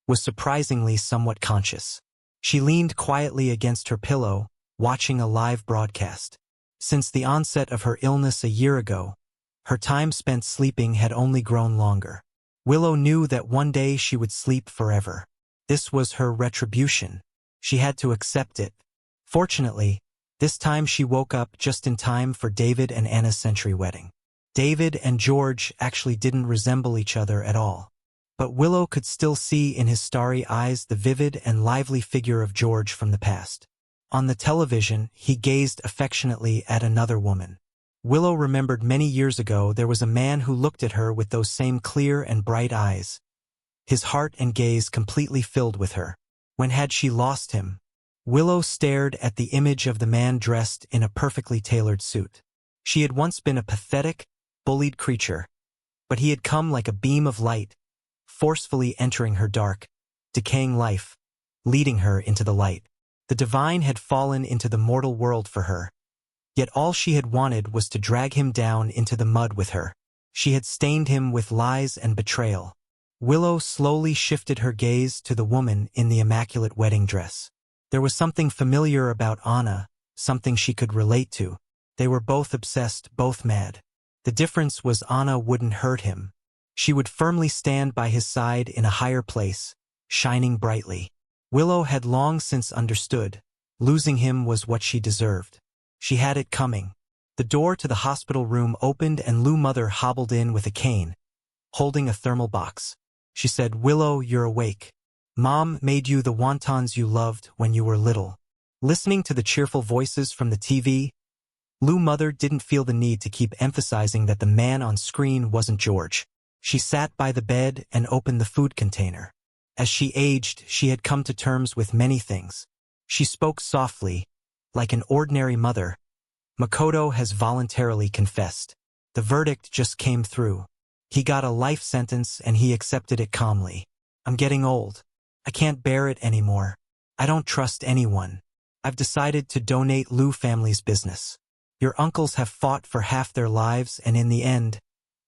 was surprisingly somewhat conscious. She leaned quietly against her pillow, watching a live broadcast. Since the onset of her illness a year ago, her time spent sleeping had only grown longer. Willow knew that one day she would sleep forever. This was her retribution. She had to accept it. Fortunately, this time she woke up just in time for David and Anna's century wedding. David and George actually didn't resemble each other at all. But Willow could still see in his starry eyes the vivid and lively figure of George from the past. On the television, he gazed affectionately at another woman. Willow remembered many years ago there was a man who looked at her with those same clear and bright eyes. His heart and gaze completely filled with her. When had she lost him? Willow stared at the image of the man dressed in a perfectly tailored suit. She had once been a pathetic, bullied creature, but he had come like a beam of light, forcefully entering her dark, decaying life, leading her into the light. The divine had fallen into the mortal world for her. Yet all she had wanted was to drag him down into the mud with her. She had stained him with lies and betrayal. Willow slowly shifted her gaze to the woman in the immaculate wedding dress. There was something familiar about Anna, something she could relate to. They were both obsessed, both mad. The difference was Anna wouldn't hurt him. She would firmly stand by his side in a higher place, shining brightly. Willow had long since understood. Losing him was what she deserved. She had it coming. The door to the hospital room opened and Liu's mother hobbled in with a cane, holding a thermal box. She said, "Willow, you're awake. Mom made you the wontons you loved when you were little." Listening to the cheerful voices from the TV, Liu's mother didn't feel the need to keep emphasizing that the man on screen wasn't George. She sat by the bed and opened the food container. As she aged, she had come to terms with many things. She spoke softly, like an ordinary mother. "Makoto has voluntarily confessed. The verdict just came through. He got a life sentence and he accepted it calmly. I'm getting old. I can't bear it anymore. I don't trust anyone. I've decided to donate Liu family's business. Your uncles have fought for half their lives and in the end,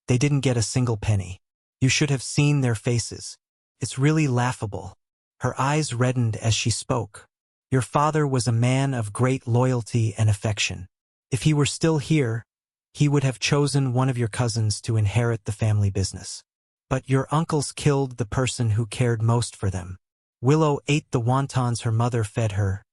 they didn't get a single penny. You should have seen their faces. It's really laughable." Her eyes reddened as she spoke. "Your father was a man of great loyalty and affection. If he were still here, he would have chosen one of your cousins to inherit the family business. But your uncles killed the person who cared most for them." Willow ate the wontons her mother fed her,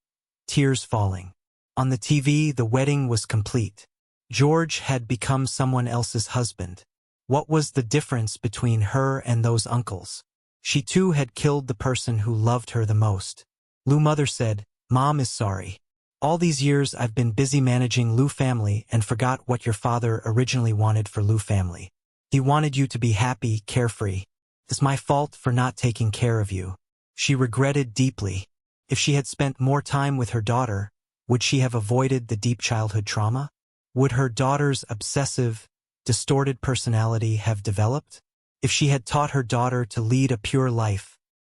tears falling. On the TV, the wedding was complete. George had become someone else's husband. What was the difference between her and those uncles? She too had killed the person who loved her the most. Liu's mother said, "Mom is sorry. All these years I've been busy managing Liu family and forgot what your father originally wanted for Liu family. He wanted you to be happy, carefree. It's my fault for not taking care of you." She regretted deeply. If she had spent more time with her daughter, would she have avoided the deep childhood trauma? Would her daughter's obsessive, distorted personality have developed? If she had taught her daughter to lead a pure life,